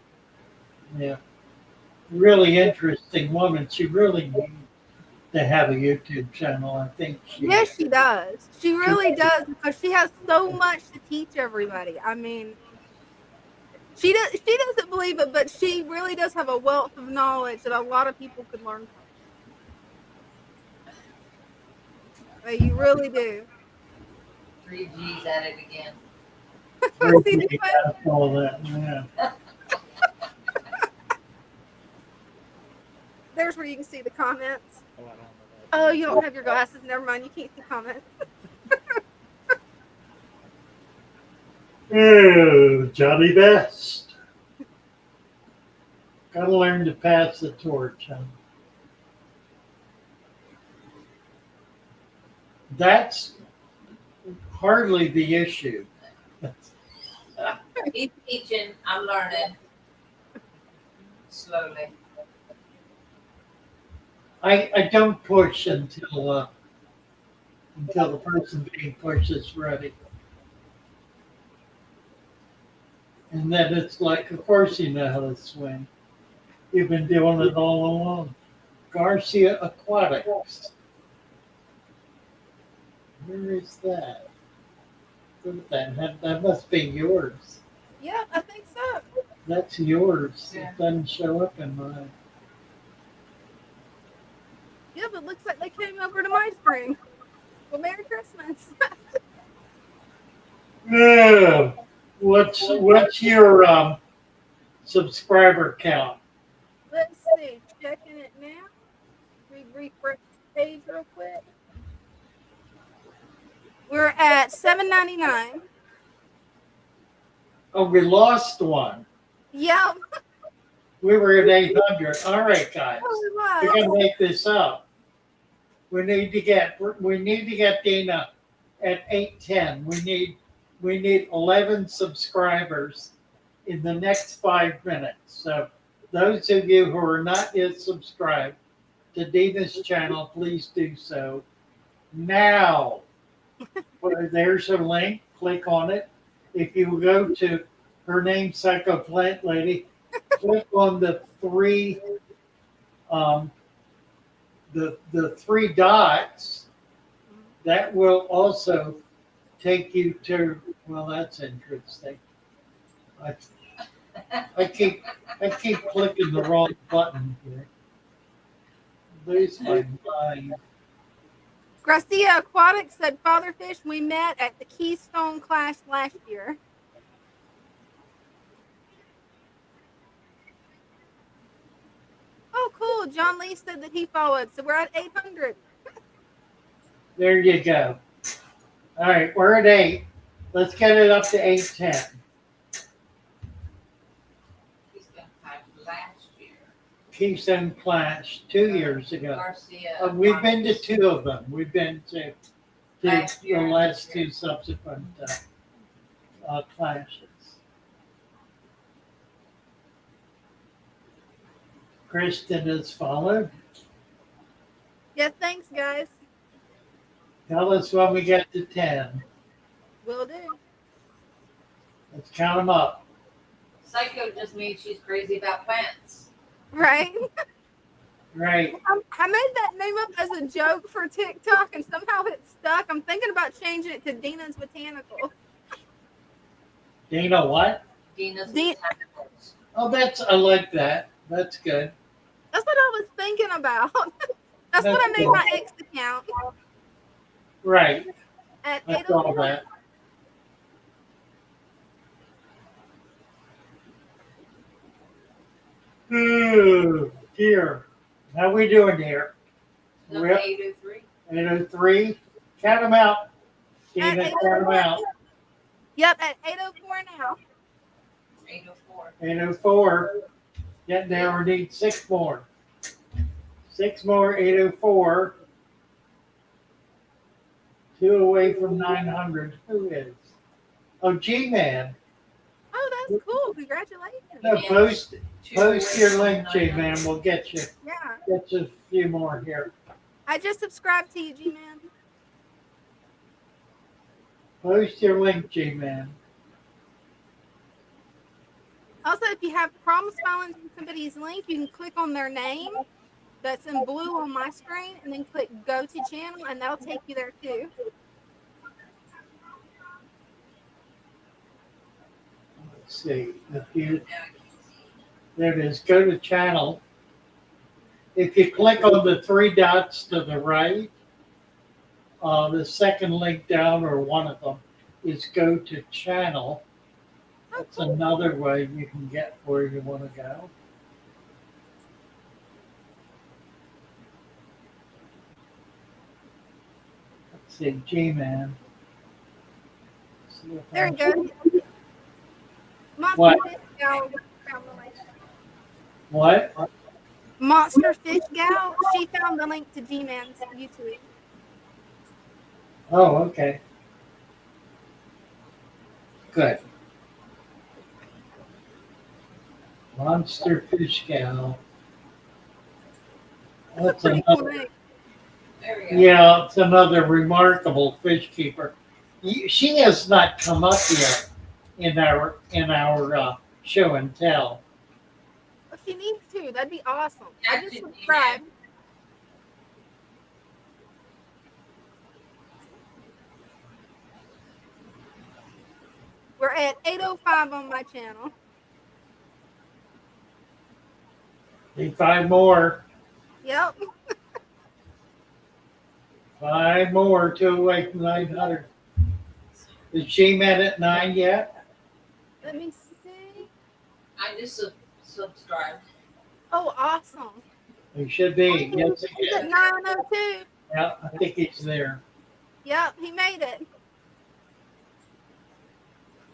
yeah, really interesting woman. She really needs to have a YouTube channel. I think Yes, she does. She really does because she has so much to teach everybody. I mean, she doesn't believe it, but she really does have a wealth of knowledge that a lot of people could learn from. You really do. 3G's at it again. really has all that. Yeah. There's where you can see the comments. Oh, I don't know that. Oh, you don't have your glasses. Never mind. You can't see comments. Oh, Johnny Best. Gotta learn to pass the torch, huh? That's hardly the issue. He's teaching, I'm learning slowly. I don't push until the person being pushed is ready. And then it's like, of course you know how to swim. You've been doing it all along. Garcia Aquatics. Where is that? That must be yours. Yeah, I think so. That's yours. Yeah. It doesn't show up in mine. Yeah, but it looks like they came over to my screen. Well, Merry Christmas. Yeah. What's your subscriber count? Let's see. Checking it now. Refresh the page real quick. We're at $7.99. Oh, we lost one. Yep. We were at 800. All right, guys. Oh, We're wow. gonna make this up. We need to get Dina at 810. We need 11 subscribers in the next 5 minutes. So those of you who are not yet subscribed to Dina's channel, please do so now. Well, there's a link. Click on it. If you go to her name, Psycho Plant Lady, click on the three the 3 dots. That will also take you to. Well, that's interesting. I keep clicking the wrong button here. Lose my mind. Gracia Aquatics said, Father Fish, we met at the Keystone class last year. Oh, cool. John Lee said that he followed, so we're at 800. There you go. All right, we're at 8. Let's get it up to 810. He's been packed last year. Keystone Clash 2 years ago. Garcia. We've been to 2 of them. We've been to Last the year and last this year. 2 subsequent clashes. Kristen has followed. Yeah, thanks, guys. Tell us when we get to 10. Will do. Let's count them up. Psycho just means she's crazy about plants. Right? Right. I made that name up as a joke for TikTok, and somehow it stuck. I'm thinking about changing it to Dina's Botanical. Dina, what? Dina's Di- botanicals. Oh, I like that. That's good. That's what I was thinking about. That's what I That's made cool. my X account Right. at I saw 804. that. Ooh, dear. How we doing here? Number We're 803. 803. Count them out. At Dina, count them out. Yep, at 804 now. 804. 804. Getting there. We need 6 more. 6 more. 804. 2 away from 900. Who is? Oh, G-Man. Oh, that's cool. Congratulations. No, post Two post away your from link, 900. G-Man. We'll get you Yeah. a few more here. I just subscribed to you, G-Man. Post your link, G-Man. Also, if you have problems finding somebody's link, you can click on their name that's in blue on my screen and then click go to channel, and that'll take you there too. Let's see. There it is. Go to channel. If you click on the 3 dots to the right, the second link down, or one of them, is go to channel. That's another way you can get where you want to go. Let's see, G-Man. There you go. Monster What? Fish Gal found the link. What? Monster Fish Gal, she found the link to G-Man's YouTube. Oh, okay. Good. Monster Fish Gal. That's Pretty cool another. name. There we go. Yeah, it's another remarkable fish keeper. She has not come up yet in our show and tell. Well, she needs to. That'd be awesome. I just Actually, subscribed. We're at 805 on my channel. Need 5 more. Yep. 5 more. 2 away from 900. Is she met at 9 yet? Let me see. I just subscribed. Oh, awesome. He should be. Yes, he He's at is. 902. Yeah, I think he's there. Yep, he made it.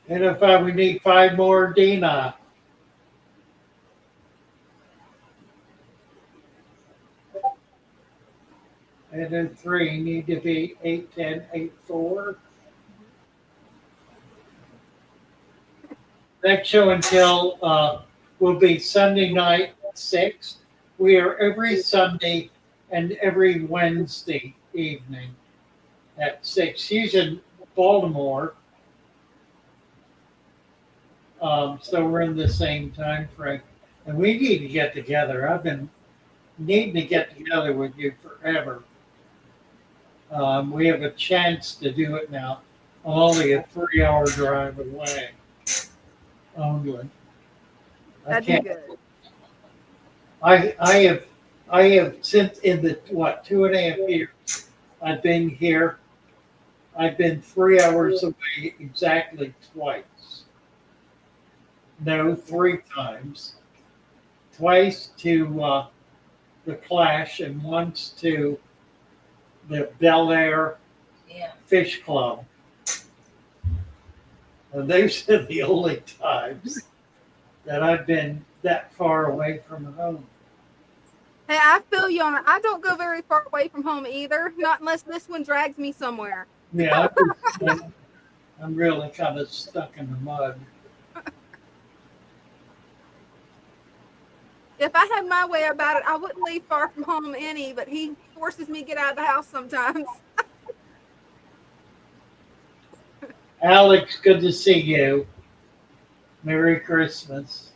805, we need 5 more. Dina. And then 3 need to be 810, 84. Next show and tell will be Sunday night at 6. We are every Sunday and every Wednesday evening at 6. She's in Baltimore. So we're in the same time frame. And we need to get together. I've been needing to get together with you forever. We have a chance to do it now. I'm only a 3-hour drive away. Only. That'd be good. I have since in the 2.5 years I've been here. I've been 3 hours away exactly twice. No, 3 times. Twice to the Clash and once to the Bel Air Yeah. Fish Club. And those are the only times that I've been that far away from home. Hey, I feel you on it. I don't go very far away from home either, not unless this one drags me somewhere. Yeah, I'm really kind of stuck in the mud. If I had my way about it, I wouldn't leave far from home any, but he forces me to get out of the house sometimes. Alex, good to see you. Merry Christmas.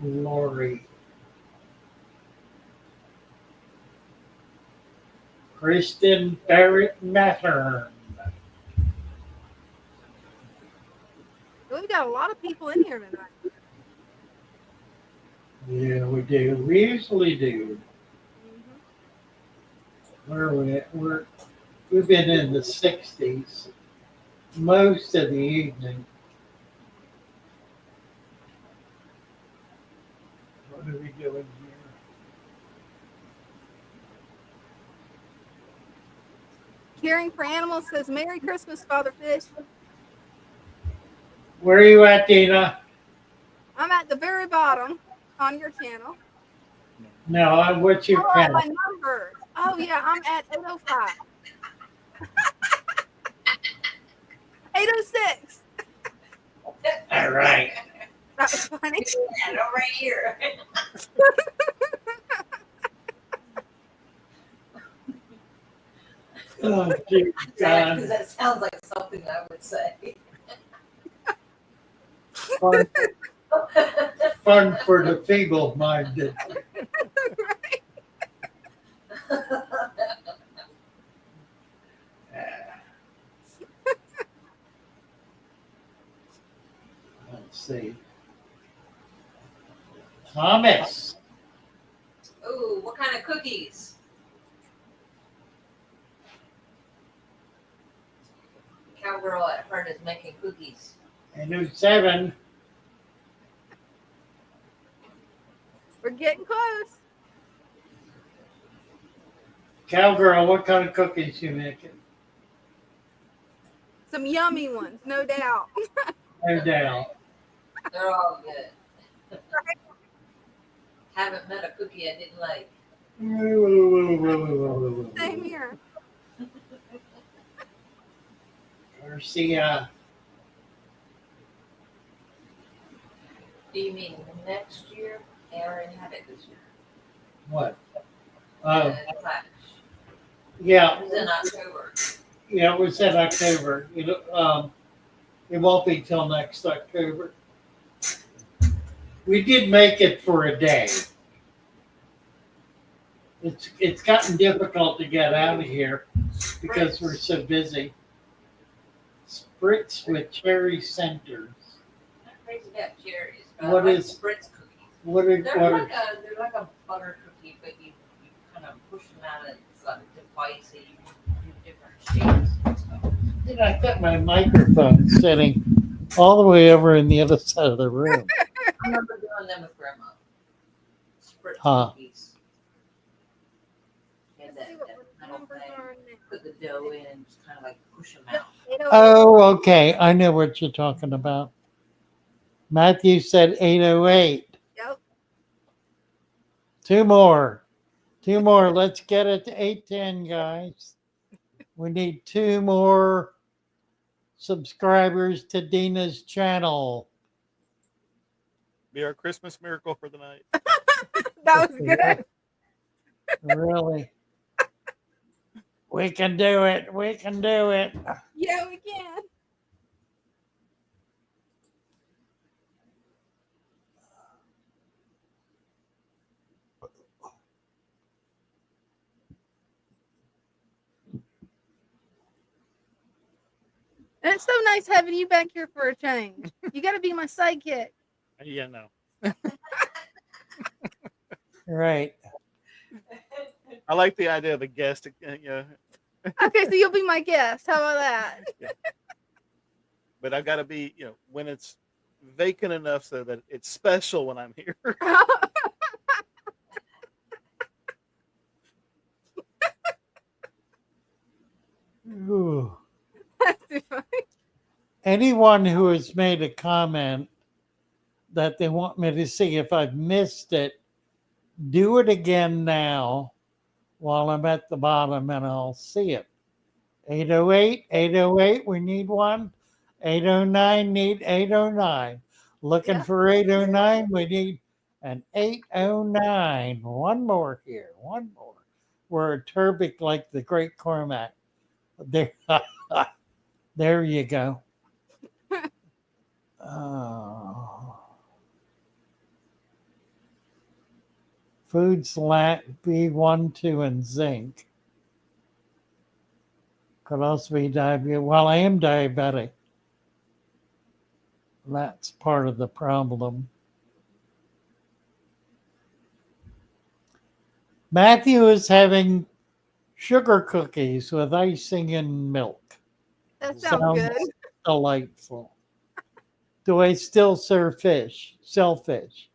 Lori. Kristen Barrett Mattern. We've got a lot of people in here tonight. Yeah, we do. We usually do. Where are we at? We've been in the 60s most of the evening. What are we doing here? Caring for Animals says, Merry Christmas, Father Fish. Where are you at, Dina? I'm at the very bottom on your channel. No, what's your Oh, count? my numbers. Oh, yeah, I'm at 805. 806. All right. That was funny. Yeah, no, right here. Oh, dear God. Because that sounds like something I would say. Fun, fun for the feeble-minded. Let's see. Thomas. Ooh, what kind of cookies? Cowgirl at heart is making cookies. And 07. We're getting close. Cowgirl, what kind of cookies you making? Some yummy ones, no doubt. No doubt. They're all good. Haven't met a cookie I didn't like. Same here. Garcia. Do you mean next year? Aaron had it this year. What? Clash. Yeah. It was in October. Yeah, it was in October. It won't be till next October. We did make it for a day. It's gotten difficult to get out of here because we're so busy. Spritz with cherry centers. I'm crazy about cherries. But What I like is- Spritz cookies? They're They're like a butter cookie, but you kind of push them out and it's like a device that you do different shapes and stuff. I got my microphone sitting all the way over in the other side of the room. I remember doing them with grandma. Spritz Huh. cookies. And Let's see what metal numbers thing. are in there. Put the dough in and just kind of like push them out. Oh, okay. I know what you're talking about. Matthew said 808. Yep. Two more. Let's get it to 810, guys. We need 2 more subscribers to Dina's channel. Be our Christmas miracle for the night. That was good. Really? We can do it. We can do it. Yeah, we can. And it's so nice having you back here for a change. You got to be my sidekick. Yeah, no. Right. I like the idea of a guest. Yeah, Okay, so you'll be my guest. How about that? but I've got to be, when vacant enough so that it's special when I'm here. Ooh. That's too funny. Anyone who has made a comment that they want me to see if I've missed it, do it again now while I'm at the bottom and I'll see it. 808, 808, we need one. 809, need 809. Looking Yeah. for 809, we need an 809. One more here, one more. We're a turbic like the Great Cormac. There, there you go. Oh. Foods lack B1, 2, and zinc. Could also be diabetes. Well, I am diabetic. That's part of the problem. Matthew is having sugar cookies with icing and milk. That sounds good. Sounds delightful. Do I still serve fish? Sell fish?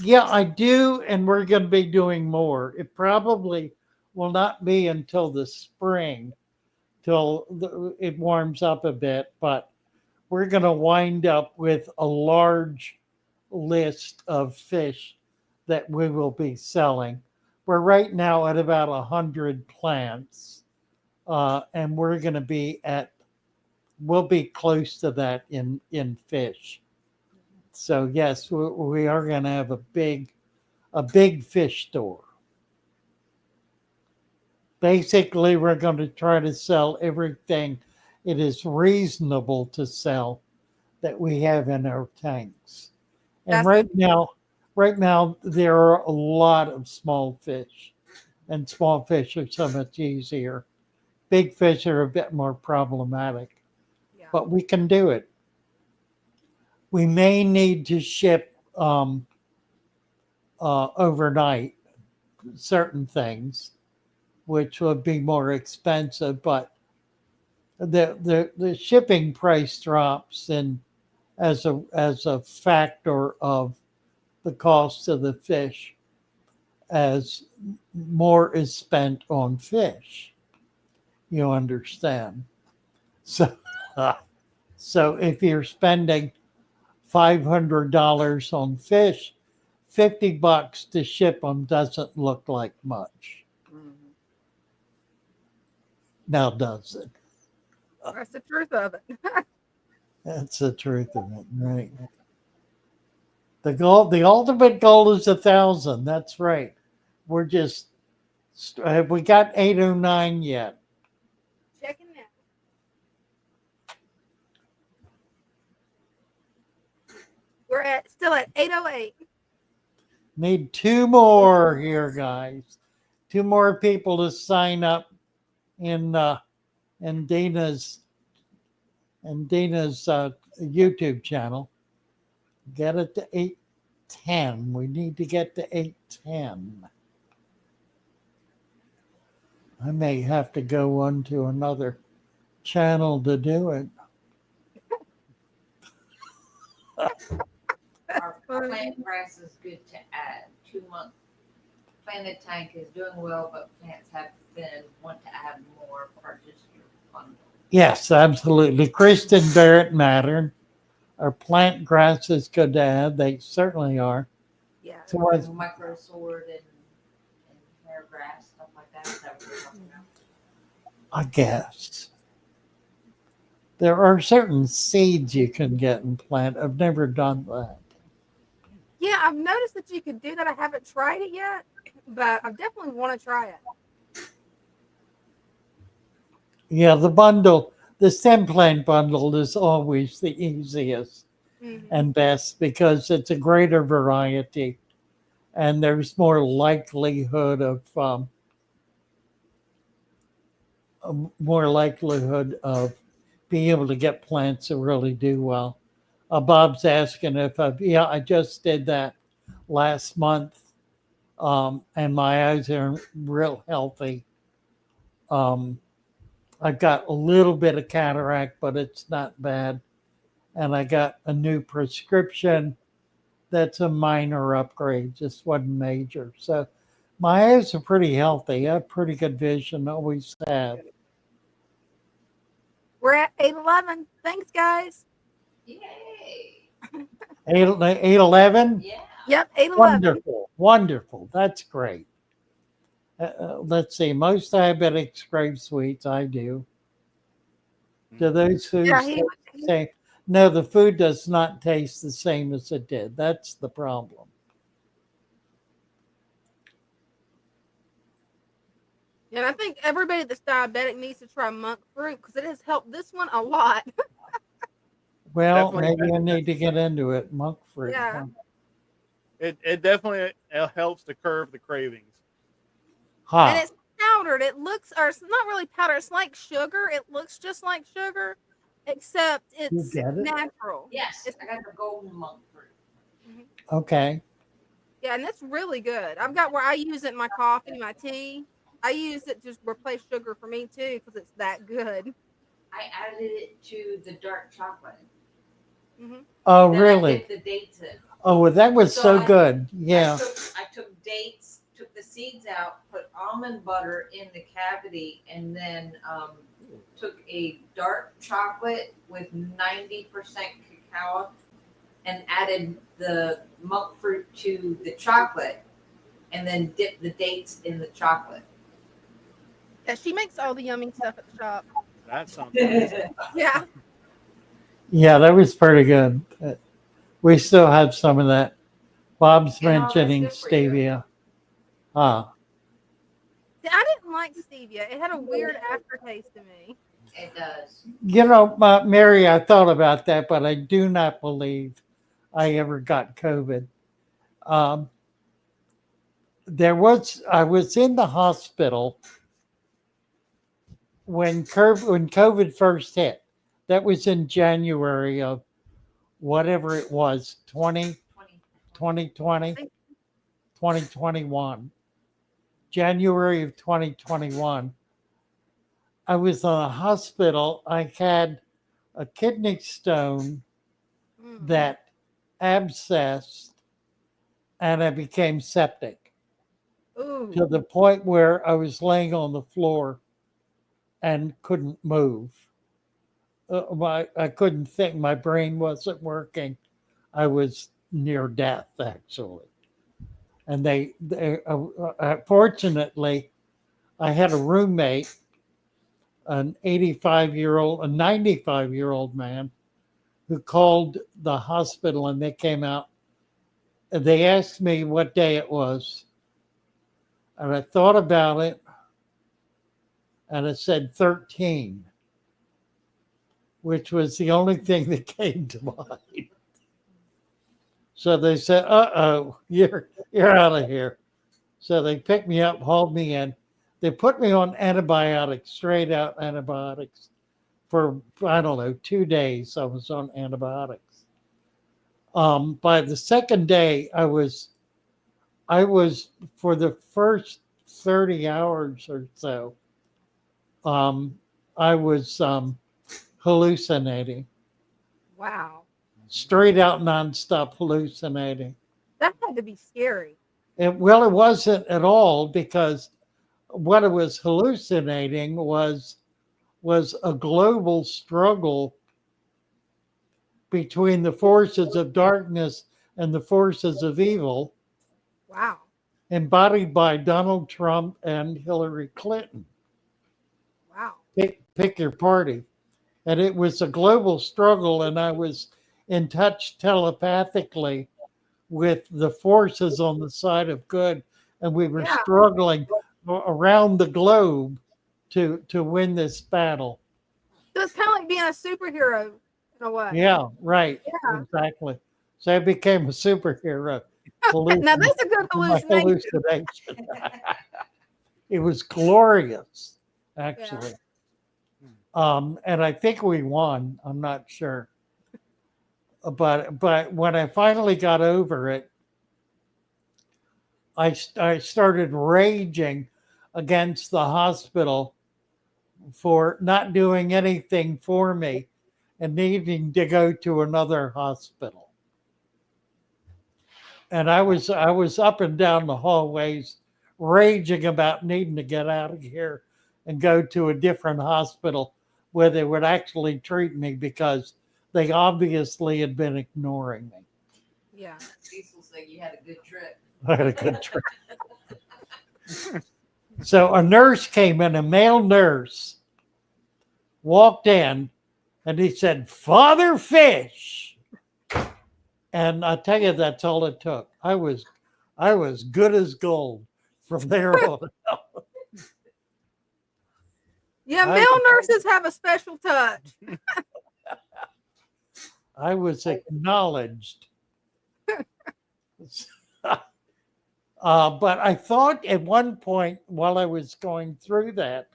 Yeah, I do, and we're going to be doing more. It probably will not be until the spring, till it warms up a bit, but we're going to wind up with a large list of fish that we will be selling. We're right now at about 100 plants, and we're going to be we'll be close to that in fish. So yes, we are going to have a big fish store. Basically, we're going to try to sell everything it is reasonable to sell that we have in our tanks. And right now there are a lot of small fish, and small fish are so much easier. Big fish are a bit more problematic, Yeah. but we can do it. We may need to ship overnight certain things, which would be more expensive, but the shipping price drops and as a factor of the cost of the fish as more is spent on fish. You understand? So, so if you're spending $500 on fish, $50 to ship them doesn't look like much. Mhm. Now, does it? That's the truth of it. That's the truth of it, right? The ultimate goal is 1,000. That's right. We're just have we got 809 yet? Checking now. We're still at 808. Need two more here, guys. Two more people to sign up in in Dina's YouTube channel. Get it to 810. We need to get to 810. I may have to go on to another channel to do it. Our plant grass is good to add. 2 month planted tank is doing well, but plants have been want to add more for just your bundle. Yes, absolutely. Kristen Barrett Mattern. Our plant grasses good to add. They certainly are. Yeah. So as Micro sword and hair grass, stuff like that. Is that what you're talking about? I guess there are certain seeds you can get and plant. I've never done that. Yeah, I've noticed that you could do that. I haven't tried it yet, but I definitely want to try it. Yeah, the stem plant bundle is always the easiest and best because it's a greater variety and there's more likelihood of being able to get plants that really do well. Bob's asking if I just did that last month, and my eyes are real healthy. I've got a little bit of cataract, but it's not bad. and I got a new prescription. That's a minor upgrade, just wasn't major. So my eyes are pretty healthy. I have pretty good vision, always have. We're at 8:11. Thanks, guys. Yay. 811? Yeah. Yep, 8:11. Wonderful, wonderful. That's great. Let's see, most diabetics crave sweets. I do. Do those Yeah, foods he, taste the same? No, the food does not taste the same as it did. That's the problem. and I think everybody that's diabetic needs to try monk fruit because it has helped this one a lot. Well, Definitely, maybe I need to get into it. Monk fruit. Yeah. Huh? it definitely helps to curb the cravings. And Huh. it's powdered. It looks, or it's not really powdered. It's like sugar. It looks just like sugar, except You it's get it? natural. Yes, It's, I got the golden monk fruit. Okay. yeah, and it's really good. I've got where I use it in my coffee, my tea. I use it to replace sugar for me too because it's that good. I added it to the dark chocolate. Oh, Then I really? dipped the dates in. Oh, well, that was So so I- good. Yeah. I took dates, took the seeds out, put almond butter in the cavity, and then took a dark chocolate with 90% cacao and added the monk fruit to the chocolate and then dipped the dates in the chocolate. Yeah, she makes all the yummy stuff at the shop. That sounds nice. Yeah. Yeah, that was pretty good. We still have some of that. Bob's And all that's mentioning good for you. stevia. Ah, See, I didn't like stevia. It had a weird aftertaste to me. It does. you know, Mary, I thought about that, but I do not believe I ever got COVID. Um, I was in the hospital when COVID first hit. That was in January of whatever it was, 2020, 2021. January of 2021. I was in a hospital. I had a kidney stone that abscessed and I became septic Ooh. to the point where I was laying on the floor and couldn't move. I couldn't think. My brain wasn't working. I was near death, actually. And fortunately, I had a roommate, an 85-year-old, a 95-year-old man who called the hospital and they came out. And they asked me what day it was. And I thought about it and it said 13, which was the only thing that came to mind. So they said, "Uh-oh, you're out of here." So they picked me up, hauled me in. They put me on antibiotics, straight out antibiotics for, I don't know, 2 days. I was on antibiotics. By the second day, I was for the first 30 hours or so, um, I was hallucinating, Wow. straight out nonstop hallucinating. That had to be scary. Well, it wasn't at all because what I was hallucinating was a global struggle between the forces of darkness and the forces of evil, Wow. embodied by Donald Trump and Hillary Clinton. Wow. Pick your party. And it was a global struggle, and I was in touch telepathically with the forces on the side of good, and we were Yeah. struggling around the globe to win this battle. So it's kind of like being a superhero in a way. Yeah, right, Yeah. exactly. So I became a superhero. Now that's a good My hallucination. hallucination. It was glorious, actually. And I think we won. I'm not sure. But when I finally got over it, I started raging against the hospital for not doing anything for me and needing to go to another hospital. And I was up and down the hallways raging about needing to get out of here and go to a different hospital where they would actually treat me because they obviously had been ignoring me. Yeah. Cecil said you had a good trip. I had a good trip. So a nurse came in, a male nurse walked in, and he said, "Father Fish." And I tell you, that's all it took. I was good as gold from there on. Yeah, I, male nurses have a special touch. I was acknowledged. But I thought at one point while I was going through that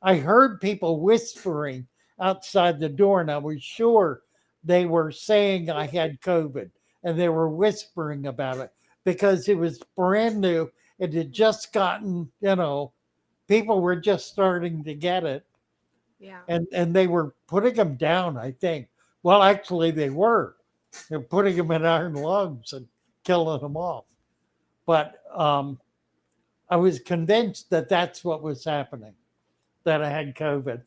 I heard people whispering outside the door, and I was sure they were saying I had COVID, and they were whispering about it because it was brand new. It had just gotten, people were just starting to get it, Yeah. and they were putting them down, I think. Well, actually, they were. They're putting them in iron lungs and killing them off. But I was convinced that that's what was happening, that I had COVID.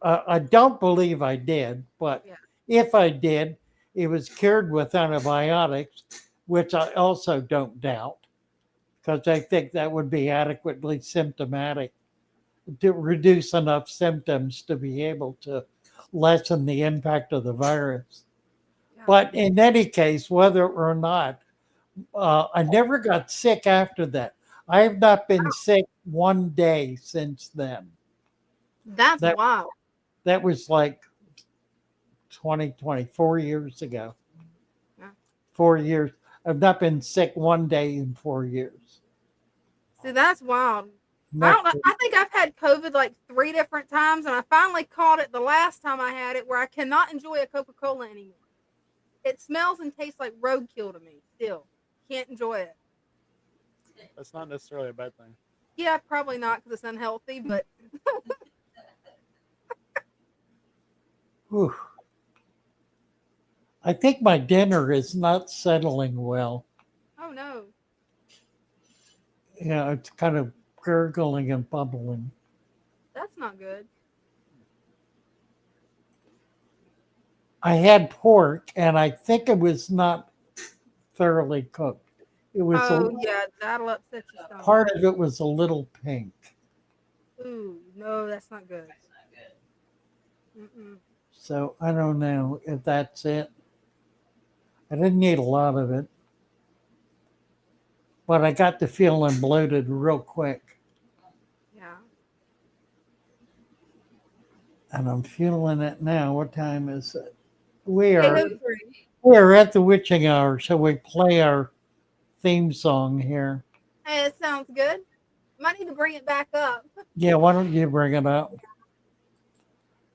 I don't believe I did, but Yeah. if I did, it was cured with antibiotics, which I also don't doubt, because I think that would be adequately symptomatic to reduce enough symptoms to be able to lessen the impact of the virus. Yeah. But in any case, whether or not, I never got sick after that. I have not been sick one day since then. That's That wild. that was like 2020, 4 years ago. Yeah. 4 years. I've not been sick one day in 4 years. See, that's wild. I Next, don't know. I think I've had COVID like 3 different times, and I finally caught it the last time I had it where I cannot enjoy a Coca-Cola anymore. It smells and tastes like roadkill to me still. Can't enjoy it. That's not necessarily a bad thing. Yeah, probably not because it's unhealthy, but whew. I think my dinner is not settling well. oh no. Yeah, it's kind of gurgling and bubbling. That's not good. I had pork, and I think it was not thoroughly cooked. It was Oh yeah, that'll upset your stomach. part of it was a little pink. Ooh, no, that's not good. Mm-mm. So I don't know if that's it. I didn't eat a lot of it, but I got to feeling bloated real quick, Yeah. and I'm feeling it now. What time is it? We are 8:03. we are at the witching hour, so we play our theme song here. Hey, it sounds good. Might need to bring it back up. Yeah, why don't you bring it up?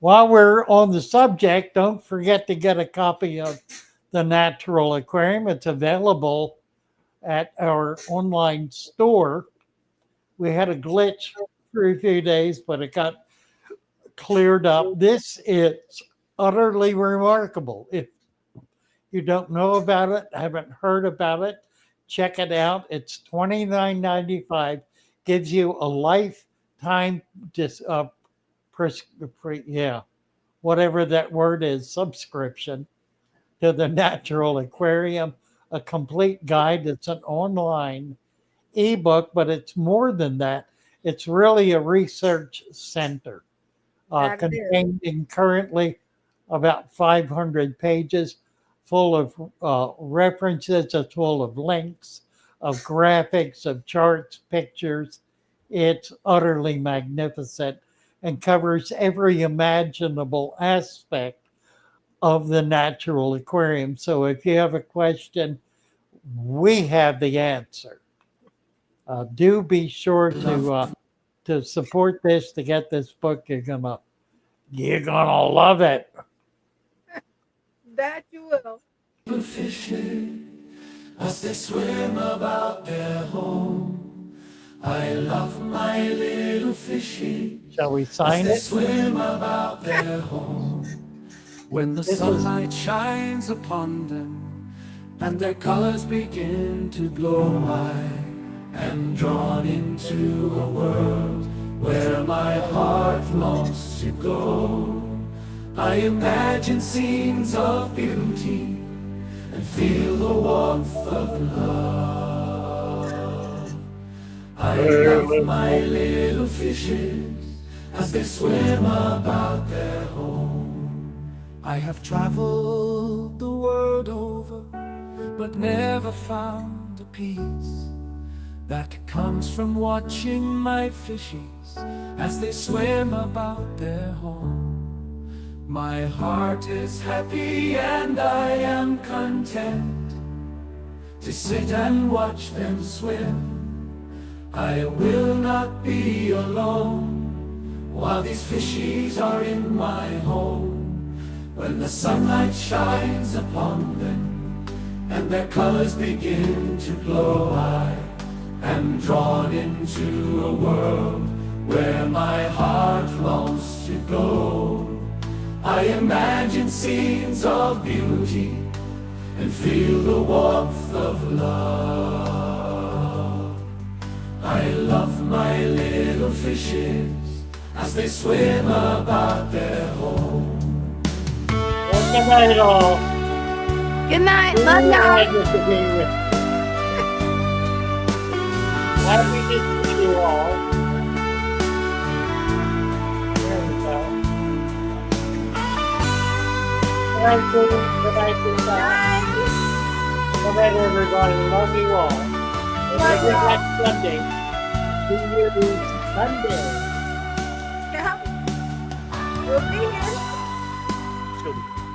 While we're on the subject, don't forget to get a copy of The Natural Aquarium. It's available at our online store. We had a glitch for a few days, but it got cleared up. This is utterly remarkable. If you don't know about it, haven't heard about it, check it out. It's $29.95. Gives you a lifetime whatever that word is, subscription to the Natural Aquarium, a complete guide. It's an online ebook, but it's more than that. It's really a research center That it is. containing currently about 500 pages, full of references, it's full of links, of graphics, of charts, pictures. It's utterly magnificent and covers every imaginable aspect of the Natural Aquarium. So if you have a question, we have the answer. Do be sure to support this, to get this book. You're gonna love it. That you will. As they swim about their home. I love my little fishy. Shall we As sign they it? swim about their home. When the sunlight shines upon them and their colors begin to glow, I am drawn into a world where my heart longs to go. I imagine scenes of beauty and feel the warmth of love. I love my little fishes as they swim about their home. I have traveled the world over, but never found a peace that comes from watching my fishies as they swim about their home. My heart is happy and I am content to sit and watch them swim. I will not be alone while these fishies are in my home. When the sunlight shines upon them and their colors begin to glow, I am drawn into a world where my heart longs to go. I imagine scenes of beauty and feel the warmth of love. I love my little fishes as they swim about their home. Good night, all. Good night. Love y'all. Happy to see you all. There we go. Good night, Sue. Good night, Sue. Good night, everybody. Love you all. And every next Sunday. See you Sunday. Yeah. We'll be here.